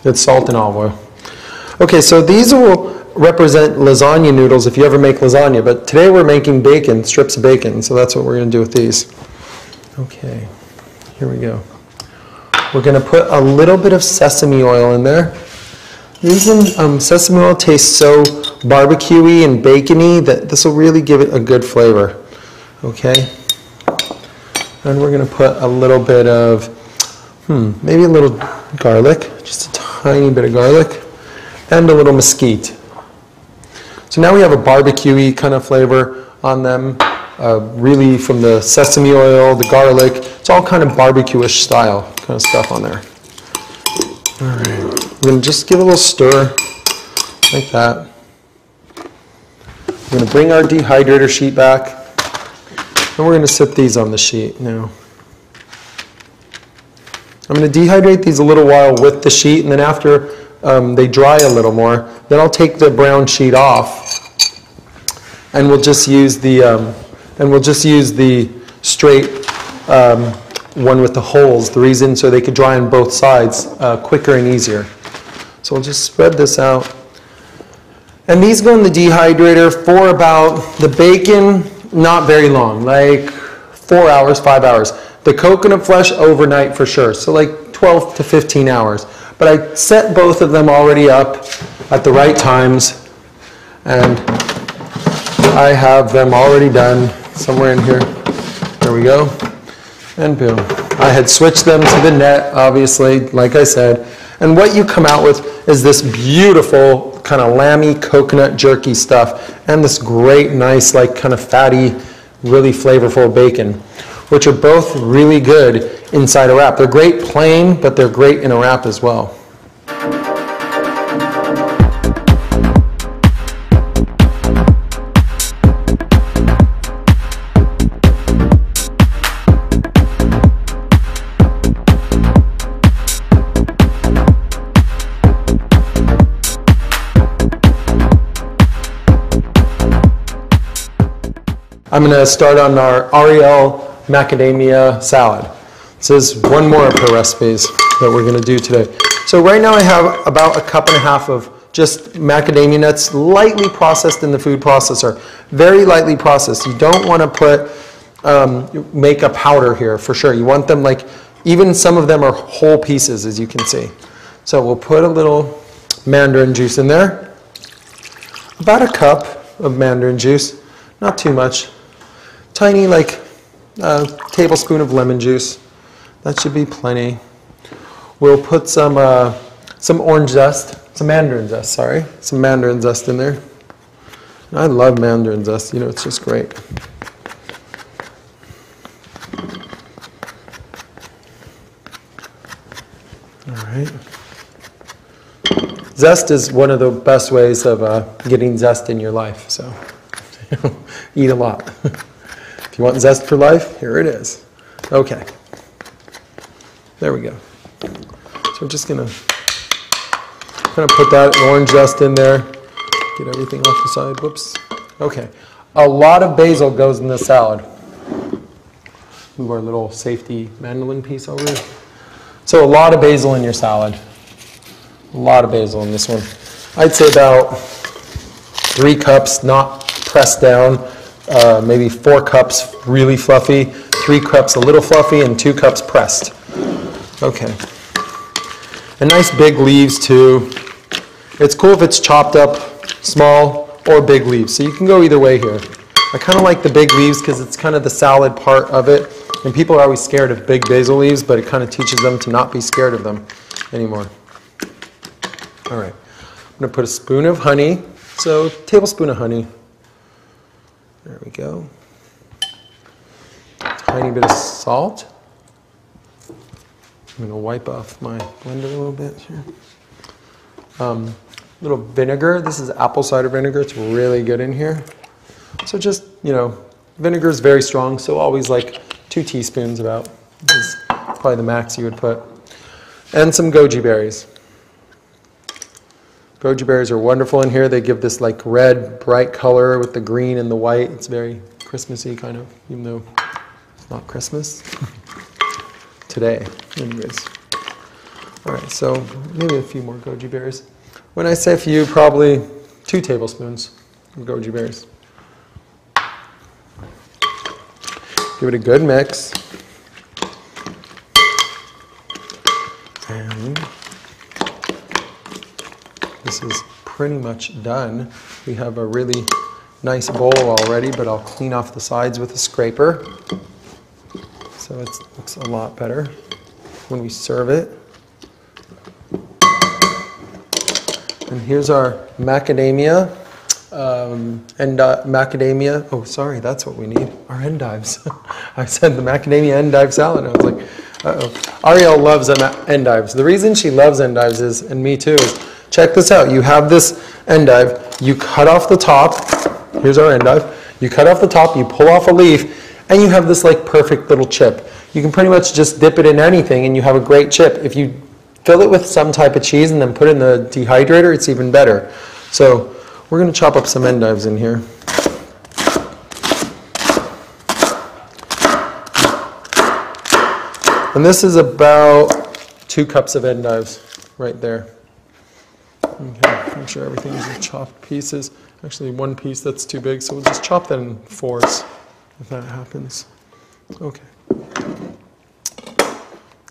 It's salt and olive oil. Okay, so these will represent lasagna noodles if you ever make lasagna, but today we're making bacon, strips of bacon, so that's what we're going to do with these. Okay, here we go. We're going to put a little bit of sesame oil in there. The reason sesame oil tastes so barbecue-y and bacon-y that this will really give it a good flavor. Okay, and we're going to put a little bit of maybe a little garlic, just a tiny bit of garlic, and a little mesquite. So now we have a barbecue-y kind of flavor on them, really from the sesame oil, the garlic. It's all kind of barbecue-ish style kind of stuff on there. All right, we're going to just give a little stir like that. We're going to bring our dehydrator sheet back, and we're going to sit these on the sheet now. I'm going to dehydrate these a little while with the sheet, and then after they dry a little more, then I'll take the brown sheet off, and we'll just use the straight one with the holes. The reason so they could dry on both sides quicker and easier. So we'll just spread this out, and these go in the dehydrator for about the bacon, not very long, like 4 hours, 5 hours. The coconut flesh overnight for sure, so like 12 to 15 hours. But I set both of them already up at the right times, and I have them already done somewhere in here. There we go, and boom. I had switched them to the net, obviously, like I said, and what you come out with is this beautiful kind of lamby coconut jerky stuff, and this great, nice, like kind of fatty, really flavorful bacon, which are both really good inside a wrap. They're great plain, but they're great in a wrap as well. I'm going to start on our Ariel macadamia salad. This is one more of her recipes that we're going to do today. So right now I have about 1.5 cups of just macadamia nuts, lightly processed in the food processor. Very lightly processed. You don't want to put, make a powder here for sure. You want them like, even some of them are whole pieces, as you can see. So we'll put a little mandarin juice in there. About 1 cup of mandarin juice, not too much. tiny, like, tablespoon of lemon juice. That should be plenty. We'll put some orange zest, some mandarin zest, sorry. Some mandarin zest in there. I love mandarin zest, you know, it's just great. All right. Zest is one of the best ways of getting zest in your life, so eat a lot. If you want zest for life, here it is. Okay. There we go. So we're just going to kind of put that orange zest in there. Get everything off the side. Whoops. Okay. A lot of basil goes in this salad. Move our little safety mandolin piece over. So a lot of basil in your salad. A lot of basil in this one. I'd say about 3 cups, not pressed down. Maybe 4 cups really fluffy, 3 cups a little fluffy, and 2 cups pressed. Okay. And nice big leaves too. It's cool if it's chopped up small or big leaves. So you can go either way here. I kind of like the big leaves because it's kind of the salad part of it. And people are always scared of big basil leaves, but it kind of teaches them to not be scared of them anymore. All right, I'm going to put a spoon of honey, so tablespoon of honey. There we go. Tiny bit of salt. I'm going to wipe off my blender a little bit here. Little vinegar. This is apple cider vinegar. It's really good in here. So just, you know, vinegar is very strong, so always like 2 teaspoons about. This is probably the max you would put. And some goji berries. Goji berries are wonderful in here. They give this like red, bright color with the green and the white. It's very Christmassy kind of, even though it's not Christmas. Today, anyways. All right, so maybe a few more goji berries. When I say a few, probably 2 tablespoons of goji berries. Give it a good mix. And this is pretty much done. We have a really nice bowl already, but I'll clean off the sides with a scraper. So it looks a lot better when we serve it. And here's our macadamia. Macadamia, oh sorry, that's what we need, our endives. I said the macadamia endive salad, I was like, uh-oh. Ariel loves endives. The reason she loves endives is, and me too, is, check this out. You have this endive, you cut off the top, here's our endive, you cut off the top, you pull off a leaf, and you have this like perfect little chip. You can pretty much just dip it in anything and you have a great chip. If you fill it with some type of cheese and then put it in the dehydrator, it's even better. So we're going to chop up some endives in here. And this is about 2 cups of endives right there. Okay, make sure everything is in chopped pieces. Actually, 1 piece that's too big, so we'll just chop that in 4s if that happens. Okay.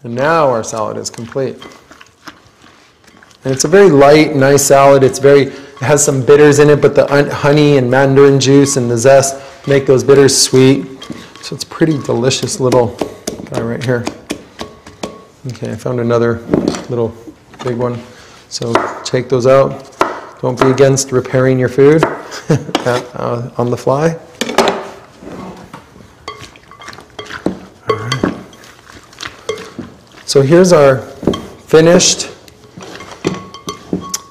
And now our salad is complete. And it's a very light, nice salad. It has some bitters in it, but the honey and mandarin juice and the zest make those bitters sweet. So it's a pretty delicious little guy right here. Okay, I found another little big one. So take those out. Don't be against repairing your food on the fly. All right. So here's our finished.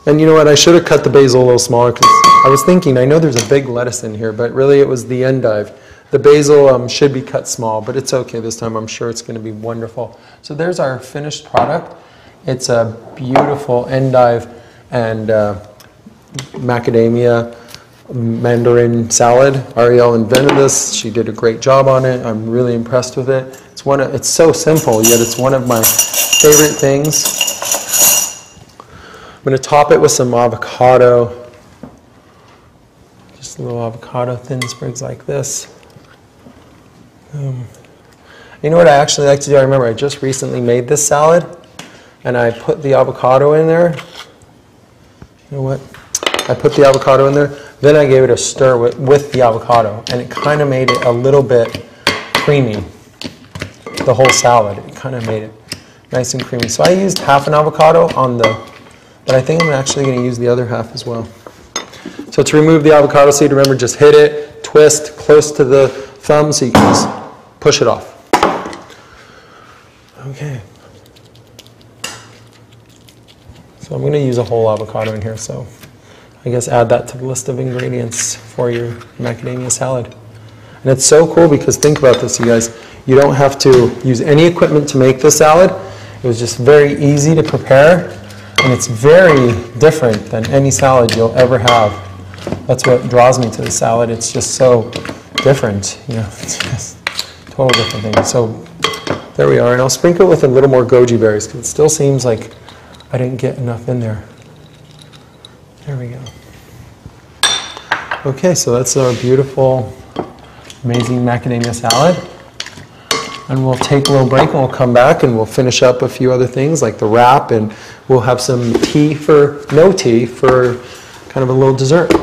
And you know what, I should have cut the basil a little smaller because I was thinking, I know there's a big lettuce in here, but really it was the endive. The basil should be cut small, but it's okay this time. I'm sure it's going to be wonderful. So there's our finished product. It's a beautiful endive and macadamia mandarin salad. Ariel invented this. She did a great job on it. I'm really impressed with it. It's so simple, yet it's one of my favorite things. I'm going to top it with some avocado. Just a little avocado, thin sprigs like this. You know what I actually like to do? I remember I just recently made this salad and I put the avocado in there. You know what? I put the avocado in there, Then I gave it a stir with the avocado, and it kind of made it a little bit creamy. The whole salad, it kind of made it nice and creamy. So I used half an avocado on but I think I'm actually going to use the other half as well. So to remove the avocado seed, remember, just hit it, twist close to the thumb so you can just push it off. Okay. So I'm going to use a whole avocado in here, so I guess add that to the list of ingredients for your macadamia salad. And it's so cool because think about this, you guys. You don't have to use any equipment to make this salad. It was just very easy to prepare, and it's very different than any salad you'll ever have. That's what draws me to the salad. It's just so different, you know, it's just a total different thing. So there we are, and I'll sprinkle it with a little more goji berries because it still seems like I didn't get enough in there. There we go. Okay, so that's our beautiful, amazing macadamia salad. And we'll take a little break and we'll come back and we'll finish up a few other things like the wrap, and we'll have some tea for no tea for kind of a little dessert.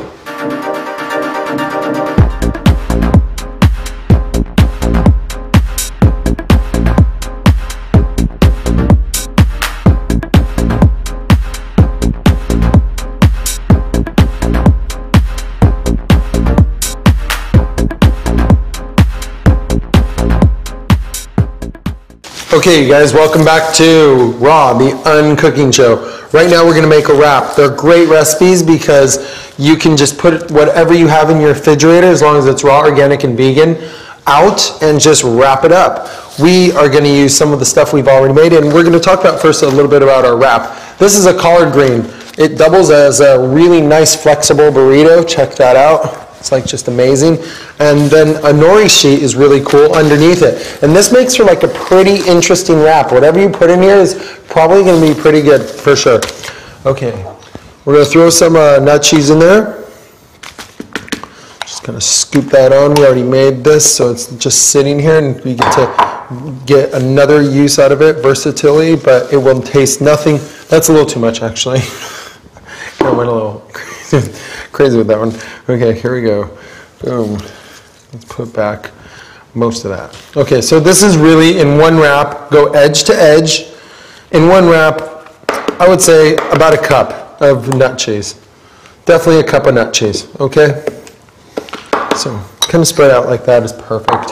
Okay, you guys, welcome back to Raw, the uncooking show. Right now we're going to make a wrap. They're great recipes because you can just put whatever you have in your refrigerator, as long as it's raw, organic, and vegan, out and just wrap it up. We are going to use some of the stuff we've already made, and we're going to talk about first a little bit about our wrap. This is a collard green. It doubles as a really nice flexible burrito. Check that out. It's like just amazing. And then a nori sheet is really cool underneath it. And this makes for like a pretty interesting wrap. Whatever you put in here is probably going to be pretty good for sure. Okay, we're going to throw some nut cheese in there. Just kind of scoop that on. We already made this, so it's just sitting here, and we get to get another use out of it, versatility, but it will taste nothing. That's a little too much, actually. I went a little crazy with that one. Okay, here we go. Boom. Let's put back most of that. Okay, so this is really in one wrap, go edge to edge. In one wrap, I would say about a cup of nut cheese. Definitely a cup of nut cheese, okay? So kind of spread out like that is perfect.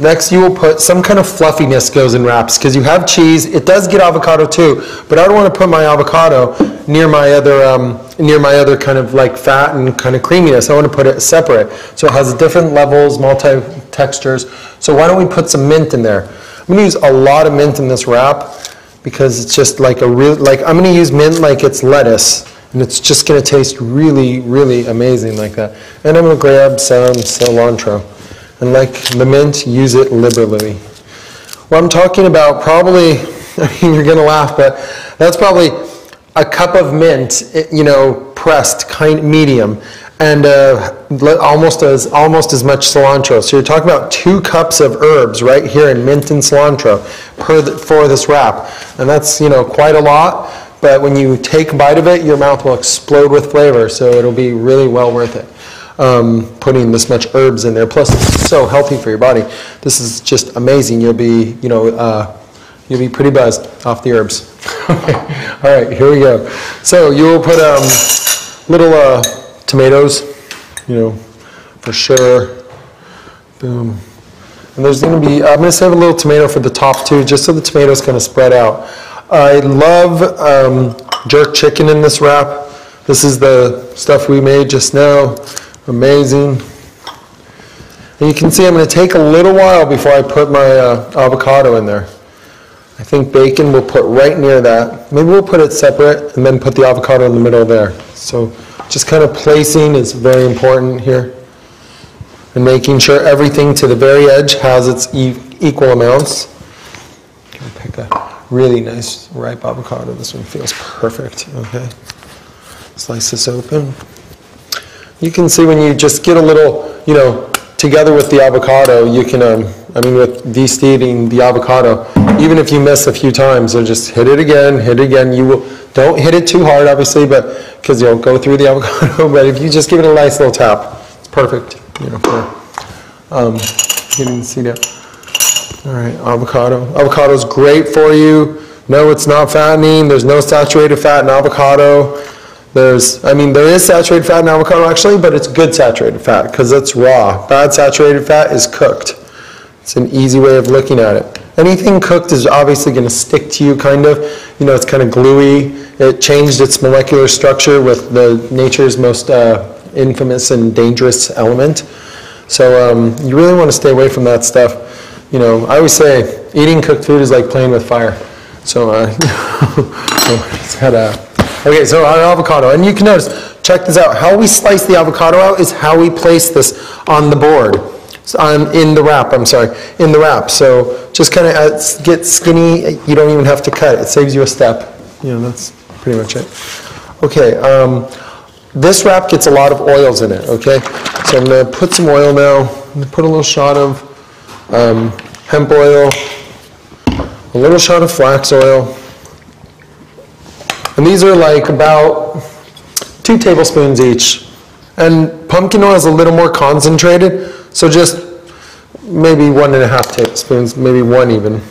Next, you will put some kind of fluffiness goes in wraps because you have cheese. It does get avocado too, but I don't want to put my avocado near my other kind of like fat and kind of creaminess. I want to put it separate, so it has different levels, multi-textures. So why don't we put some mint in there? I'm going to use a lot of mint in this wrap because it's just like I'm going to use mint like it's lettuce, and it's just going to taste really, really amazing like that. And I'm going to grab some cilantro. And like the mint, use it liberally. What I'm talking about probably, I mean, you're going to laugh, but that's probably a cup of mint, you know, pressed, medium, and almost as much cilantro. So you're talking about 2 cups of herbs right here in mint and cilantro for this wrap. And that's, you know, quite a lot, but when you take a bite of it, your mouth will explode with flavor, so it'll be really well worth it. Putting this much herbs in there, plus it's so healthy for your body. This is just amazing. You'll be, you know, you'll be pretty buzzed off the herbs. Okay. All right, here we go. So you will put little tomatoes, you know, for sure. Boom. And there's going to be, I'm going to save a little tomato for the top too, just so the tomatoes kind of spread out. I love jerk chicken in this wrap. This is the stuff we made just now. Amazing. And you can see I'm going to take a little while before I put my avocado in there. I think bacon we'll put right near that. Maybe we'll put it separate and then put the avocado in the middle there. So just kind of placing is very important here. And making sure everything to the very edge has its equal amounts. I'm going to pick a really nice ripe avocado. This one feels perfect. Okay. Slice this open. You can see when you just get a little, you know, together with the avocado, you can, I mean, with de-steaming the avocado, even if you miss a few times, so just hit it again. Don't hit it too hard, obviously, but because you'll go through the avocado. But if you just give it a nice little tap, it's perfect. You know, for getting the seed out. All right, avocado. Avocado is great for you. No, it's not fattening. There's no saturated fat in avocado. There is saturated fat in avocado actually, but it's good saturated fat because it's raw. Bad saturated fat is cooked. It's an easy way of looking at it. Anything cooked is obviously going to stick to you kind of. You know, it's kind of gluey. It changed its molecular structure with the nature's most infamous and dangerous element. So you really want to stay away from that stuff. You know, I always say eating cooked food is like playing with fire. So okay, so our avocado, and you can notice, check this out. How we slice the avocado out is how we place this on the board. In the wrap. So just kind of get skinny. You don't even have to cut it. It saves you a step. You know, that's pretty much it. Okay, this wrap gets a lot of oils in it, okay? So I'm going to put some oil now. I'm going to put a little shot of hemp oil, a little shot of flax oil. And these are like about 2 tablespoons each. And pumpkin oil is a little more concentrated, so just maybe 1.5 tablespoons, maybe 1 even.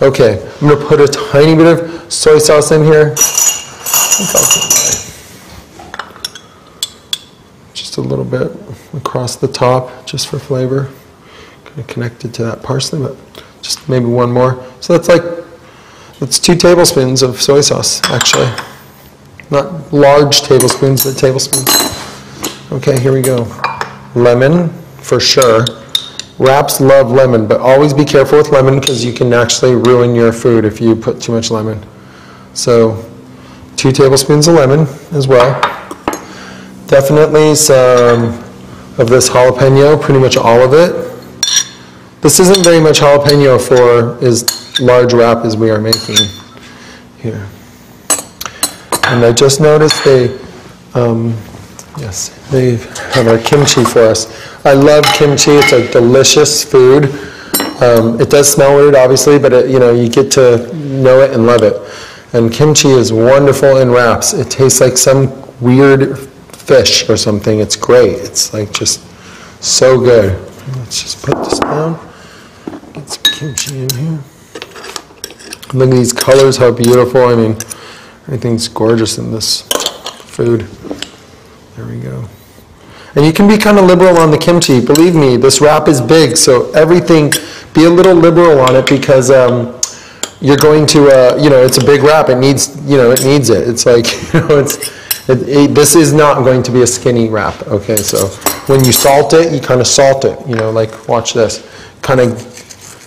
Okay, I'm going to put a tiny bit of soy sauce in here. Just a little bit across the top, just for flavor. Kind of connected to that parsley, but just maybe 1 more. So that's 2 tablespoons of soy sauce, actually. Not large tablespoons, but tablespoons. Okay, here we go. Lemon, for sure. Wraps love lemon, but always be careful with lemon because you can actually ruin your food if you put too much lemon. So 2 tablespoons of lemon as well. Definitely some of this jalapeno, pretty much all of it. This isn't very much jalapeno for as large wrap as we are making here. And I just noticed they have our kimchi for us. I love kimchi. It's a delicious food. It does smell weird, obviously, but you get to know it and love it. And kimchi is wonderful in wraps. It tastes like some weird fish or something. It's great. It's like just so good. Let's just put this down. Get some kimchi in here. Look at these colors, how beautiful. I mean, everything's gorgeous in this food. There we go. And you can be kind of liberal on the kimchi. Believe me, this wrap is big, so everything, be a little liberal on it because you're going to, it's a big wrap. It needs, it needs it. It's like, this is not going to be a skinny wrap. Okay, so when you salt it, you kind of salt it. Like watch this. Kind of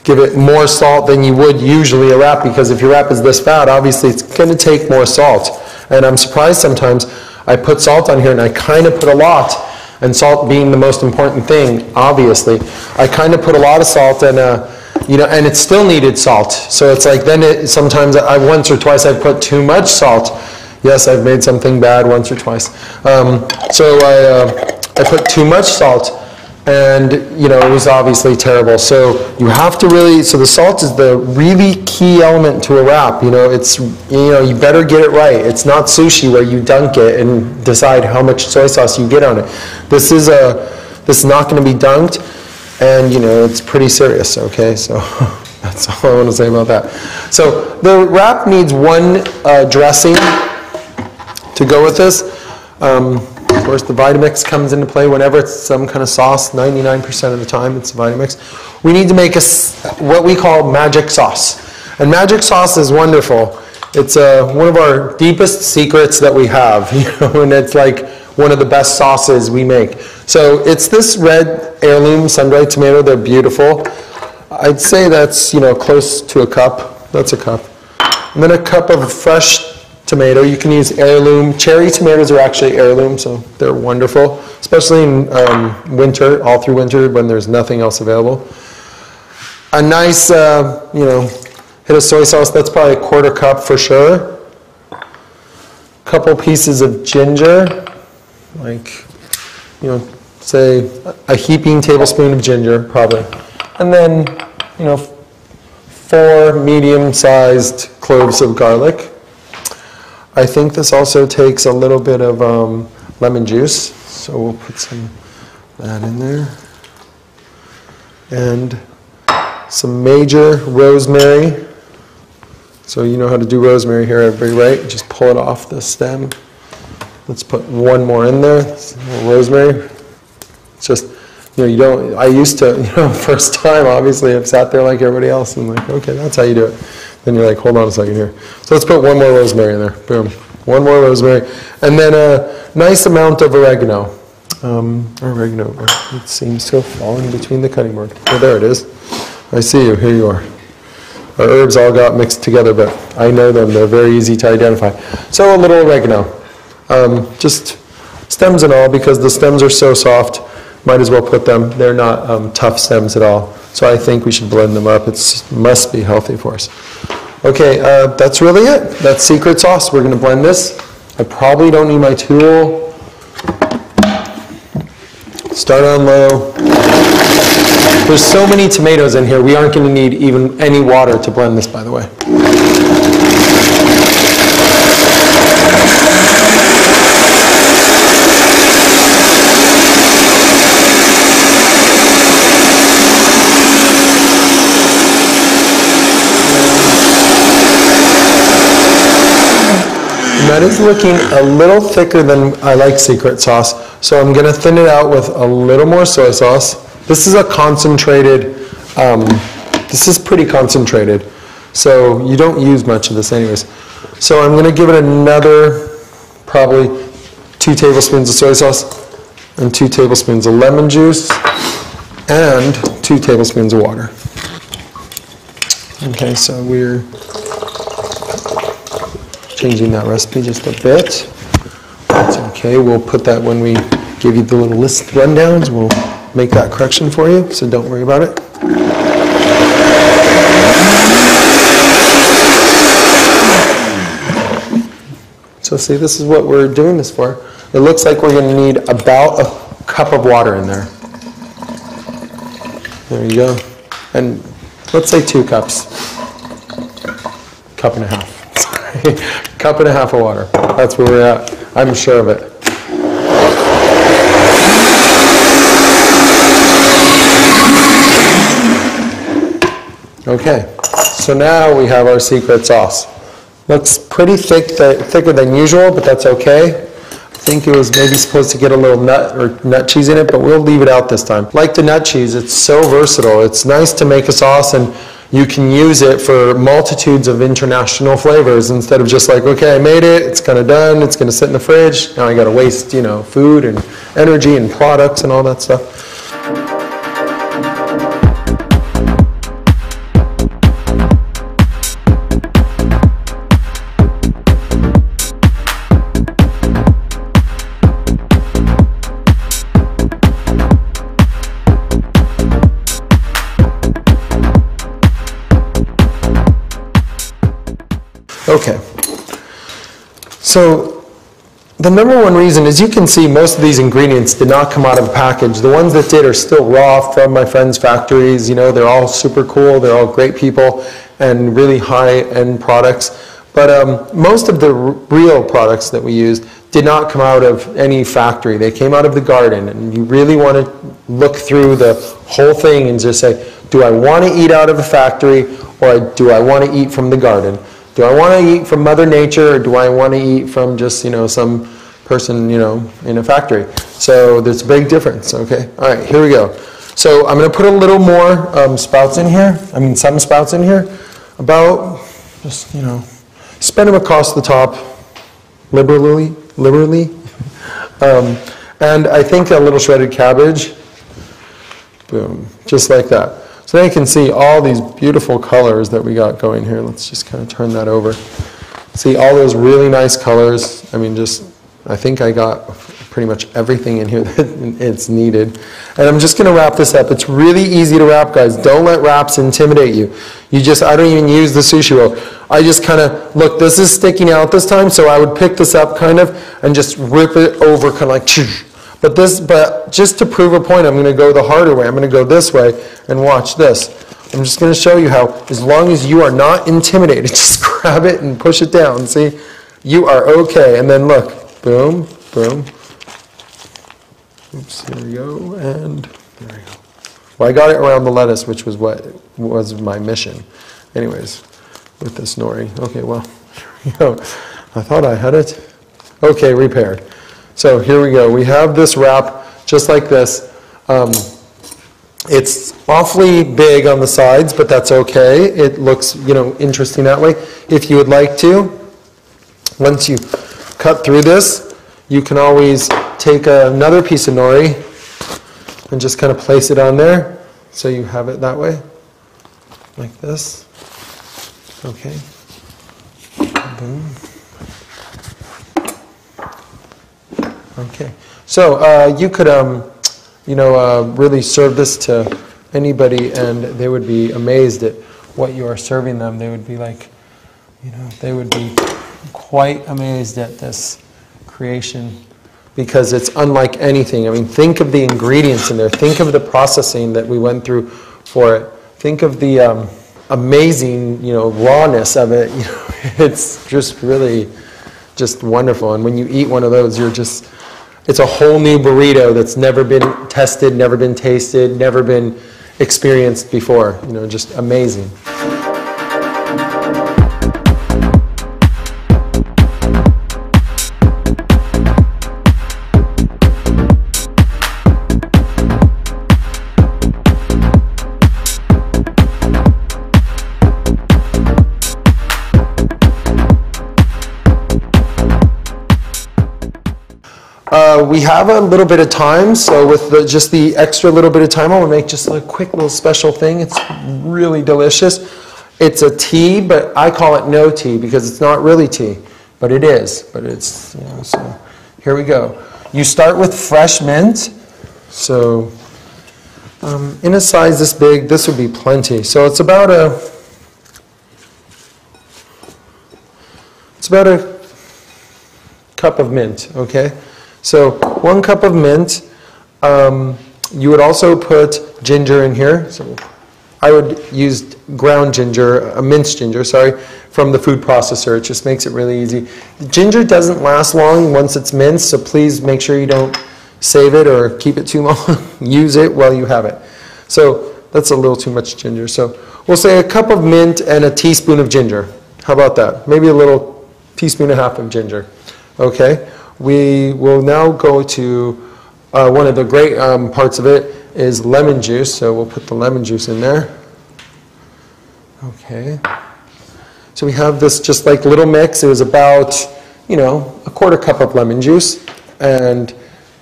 give it more salt than you would usually a wrap because if your wrap is this fat, obviously it's going to take more salt. And I'm surprised sometimes I put salt on here and I kind of put a lot. And salt being the most important thing, obviously. I kind of put a lot of salt and, and it still needed salt. So it's like sometimes once or twice I've put too much salt. Yes, I've made something bad once or twice. So I put too much salt and, it was obviously terrible. So you have to really, so the salt is the really key element to a wrap. It's, you better get it right. It's not sushi where you dunk it and decide how much soy sauce you get on it. This is not going to be dunked and, it's pretty serious, okay? So that's all I want to say about that. So the wrap needs 1 dressing to go with this. Of course, the Vitamix comes into play whenever it's some kind of sauce. 99% of the time, it's Vitamix. We need to make what we call magic sauce. And magic sauce is wonderful. It's one of our deepest secrets that we have, and it's like one of the best sauces we make. So it's this red heirloom sun-dried tomato. They're beautiful. I'd say that's, close to a cup. That's a cup. And then a cup of fresh tomato. You can use heirloom. Cherry tomatoes are actually heirloom, so they're wonderful, especially in winter, all through winter when there's nothing else available. A nice, hit of soy sauce. That's probably a 1/4 cup for sure. Couple pieces of ginger, like, say a heaping tablespoon of ginger, probably. And then, 4 medium-sized cloves of garlic. I think this also takes a little bit of lemon juice, so we'll put some of that in there. And some major rosemary. So you know how to do rosemary here, everybody, right? Just pull it off the stem. Let's put one more in there. Rosemary. It's just, you don't, I used to, first time, obviously, I've sat there like everybody else and like, okay, that's how you do it. Then you're like, hold on a second here. So let's put one more rosemary in there. Boom. One more rosemary. And then a nice amount of oregano. Oregano. It seems to have fallen between the cutting board. Oh, there it is. I see you. Here you are. Our herbs all got mixed together, but I know them. They're very easy to identify. So a little oregano. Just stems and all, because the stems are so soft, might as well put them. They're not tough stems at all. So I think we should blend them up. It must be healthy for us. Okay, that's really it. That's secret sauce. We're going to blend this. I probably don't need my tool. Start on low. There's so many tomatoes in here, we aren't going to need even any water to blend this, by the way. And that is looking a little thicker than I like secret sauce, so I'm going to thin it out with a little more soy sauce. This is a concentrated, this is pretty concentrated, so you don't use much of this anyways. So I'm going to give it another probably 2 tablespoons of soy sauce and 2 tablespoons of lemon juice and 2 tablespoons of water. Okay, so we're changing that recipe just a bit. That's okay, we'll put that when we give you the little list rundowns. We'll make that correction for you, so don't worry about it. So see, this is what we're doing this for. It looks like we're going to need about a cup of water in there. There you go. And let's say 2 cups. Cup and a half. Sorry. Cup and a half of water. That's where we're at. I'm sure of it. Okay, so now we have our secret sauce. Looks pretty thick, thicker than usual, but that's okay. I think it was maybe supposed to get a little nut cheese in it, but we'll leave it out this time. Like the nut cheese, it's so versatile. It's nice to make a sauce and you can use it for multitudes of international flavors instead of just like, okay, I made it, it's kind of done, it's going to sit in the fridge. Now I got to waste, food and energy and products and all that stuff. Okay, so the number one reason is you can see most of these ingredients did not come out of a package. The ones that did are still raw from my friends' factories. They're all super cool, they're all great people and really high-end products. But most of the real products that we used did not come out of any factory. They came out of the garden, and you really want to look through the whole thing and just say, do I want to eat out of a factory or do I want to eat from the garden? Do I want to eat from Mother Nature or do I want to eat from just, some person, in a factory? So there's a big difference, okay? All right, here we go. So I'm going to put a little more sprouts in here. Some sprouts in here. About, just, spread them across the top liberally. And I think a little shredded cabbage. Boom, just like that. So now you can see all these beautiful colors that we got going here. Let's just kind of turn that over. See all those really nice colors. I think I got pretty much everything in here that it's needed. And I'm just going to wrap this up. It's really easy to wrap, guys. Don't let wraps intimidate you. I don't even use the sushi roll. I just kind of, look, this is sticking out this time, so I would pick this up kind of and just rip it over kind of like, But just to prove a point, I'm going to go the harder way. I'm going to go this way and watch this. I'm just going to show you how, as long as you are not intimidated, just grab it and push it down. See? You are okay. And then look. Boom, boom. Oops, here we go. And there we go. Well, I got it around the lettuce, which was what was my mission. Anyways, with this nori. Okay, well, here we go. I thought I had it. Okay, repaired. So here we go. We have this wrap just like this. It's awfully big on the sides, but that's okay. It looks, interesting that way. If you would like to, once you cut through this, you can always take another piece of nori and just kind of place it on there, so you have it that way, like this. Okay. Boom. Okay. So you could, really serve this to anybody, and they would be amazed at what you are serving them. They would be like, they would be quite amazed at this creation, because it's unlike anything. I mean, think of the ingredients in there. Think of the processing that we went through for it. Think of the amazing, rawness of it. It's just really just wonderful. And when you eat one of those, it's a whole new burrito that's never been tested, never been tasted, never been experienced before. Just amazing. We have a little bit of time, so with just the extra little bit of time, I want to make just a quick little special thing. It's really delicious. It's a tea, but I call it no tea because it's not really tea, but it is. But it's, so here we go. You start with fresh mint. So in a size this big, this would be plenty. So it's about a cup of mint, okay? So 1 cup of mint. You would also put ginger in here. So I would use ground ginger, minced ginger, sorry, from the food processor. It just makes it really easy. The ginger doesn't last long once it's minced, so please make sure you don't save it or keep it too long. Use it while you have it. So that's a little too much ginger. So we'll say a cup of mint and a teaspoon of ginger. How about that? Maybe a little teaspoon and a half of ginger. Okay. We will now go to one of the great parts of it is lemon juice. So we'll put the lemon juice in there. Okay. So we have this just like little mix. It was about, a 1/4 cup of lemon juice. And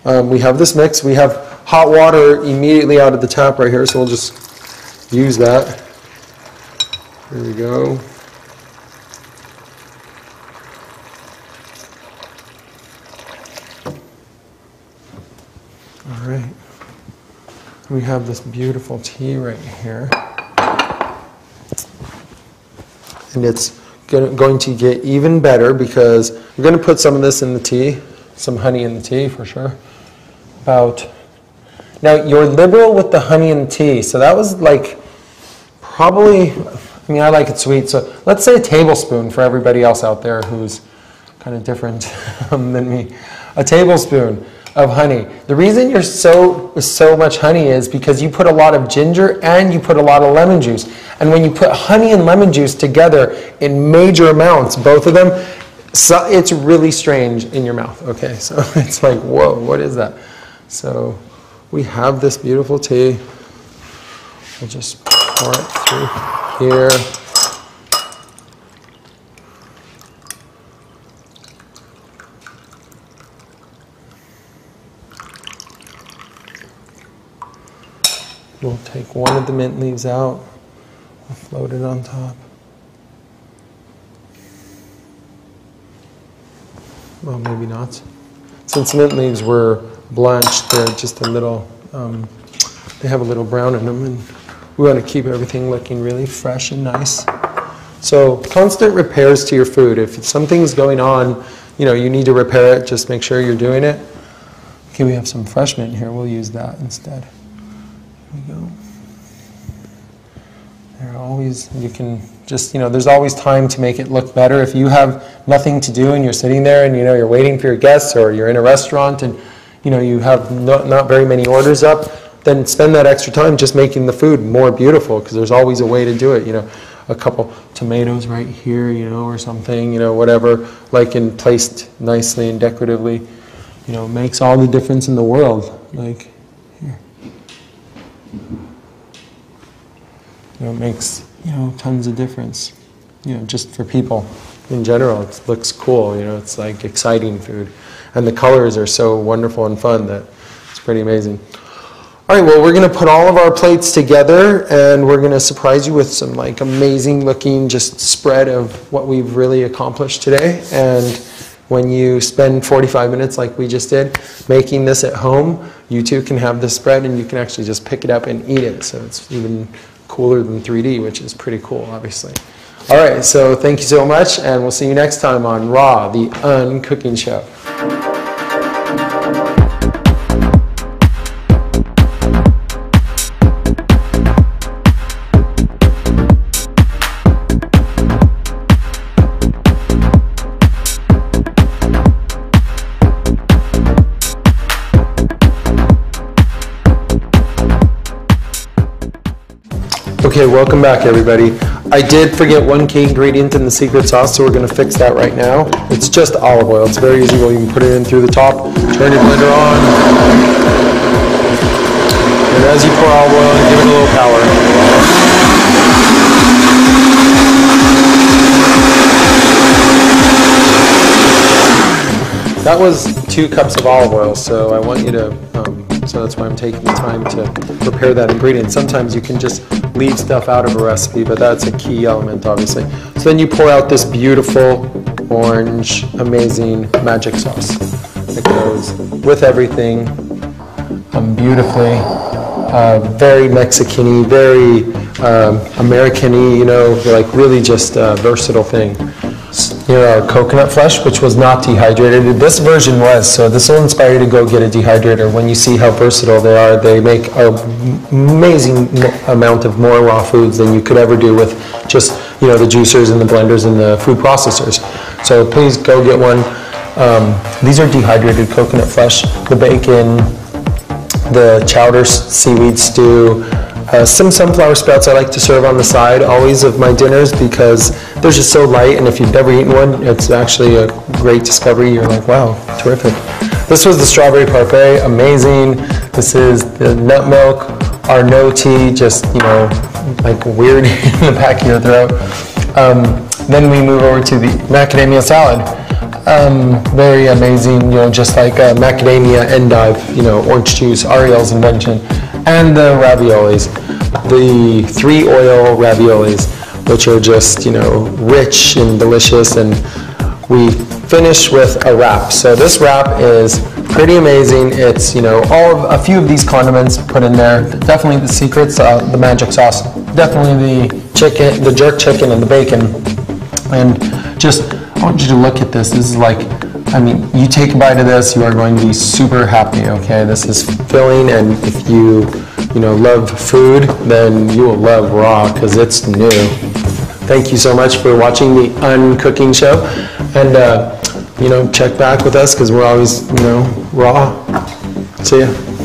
we have this mix. We have hot water immediately out of the tap right here. So we'll just use that. Here we go. All right, we have this beautiful tea right here, and it's going to get even better because we're going to put some of this in the tea, some honey in the tea for sure. Now you're liberal with the honey in the tea, so that was like probably, I like it sweet, so let's say a tablespoon for everybody else out there who's kind of different than me. A tablespoon of honey. The reason you're so much honey is because you put a lot of ginger and you put a lot of lemon juice. And when you put honey and lemon juice together in major amounts, both of them, so it's really strange in your mouth. Okay, so it's like, whoa, what is that? So we have this beautiful tea. We'll just pour it through here. We'll take one of the mint leaves out, we'll float it on top. Well, maybe not. Since mint leaves were blanched, they're just a little, they have a little brown in them, and we want to keep everything looking really fresh and nice. So constant repairs to your food. If something's going on, you need to repair it, just make sure you're doing it. Okay, we have some fresh mint here. We'll use that instead. Here we go. They're always, you can just, there's always time to make it look better. If you have nothing to do and you're sitting there and, you're waiting for your guests, or you're in a restaurant and, you have not very many orders up, then spend that extra time just making the food more beautiful, because there's always a way to do it. A couple tomatoes right here, or something, whatever, and placed nicely and decoratively, makes all the difference in the world. Like here, it makes tons of difference. Just for people in general, it looks cool. It's like exciting food, and the colors are so wonderful and fun that it's pretty amazing. All right, well, we're going to put all of our plates together, and we're going to surprise you with some amazing looking just spread of what we've really accomplished today. And when you spend 45 minutes like we just did making this at home, you too can have this spread, and you can actually just pick it up and eat it. So it's even cooler than 3D, which is pretty cool, obviously. All right, so thank you so much, and we'll see you next time on Raw, the Uncooking Show. Okay, welcome back everybody. I did forget one key ingredient in the secret sauce, so we're going to fix that right now. It's just olive oil. It's very easy. You can put it in through the top, turn your blender on, and as you pour olive oil, give it a little power. That was 2 cups of olive oil, so I want you to, so that's why I'm taking the time to prepare that ingredient. Sometimes you can just leave stuff out of a recipe, but that's a key element, obviously. So then you pour out this beautiful, orange, amazing magic sauce that goes with everything beautifully. Very Mexican-y, very American-y, really just a versatile thing. Here our coconut flesh, which was not dehydrated. This version was, so this will inspire you to go get a dehydrator. When you see how versatile they are, they make an amazing amount of more raw foods than you could ever do with just, the juicers and the blenders and the food processors. So please go get one. These are dehydrated coconut flesh, the bacon, the chowder seaweed stew, some sunflower sprouts I like to serve on the side always of my dinners, because they're just so light, and if you've never eaten one, it's actually a great discovery. You're like, wow, terrific. This was the strawberry parfait, amazing. This is the nut milk, our no tea, just, like weird in the back of your throat. Then we move over to the macadamia salad. Very amazing, just like macadamia endive, orange juice, Ariel's invention. And the raviolis, the 3 oil raviolis, which are just, rich and delicious. And we finish with a wrap. So this wrap is pretty amazing. It's, a few of these condiments put in there. Definitely the secrets, the magic sauce. Definitely the chicken, the jerk chicken and the bacon. And just, I want you to look at this. This is like, you take a bite of this, you are going to be super happy, okay? This is filling, and if you, love food, then you will love Raw, because it's new. Thank you so much for watching the Uncooking Show, and, check back with us, because we're always, raw. See ya.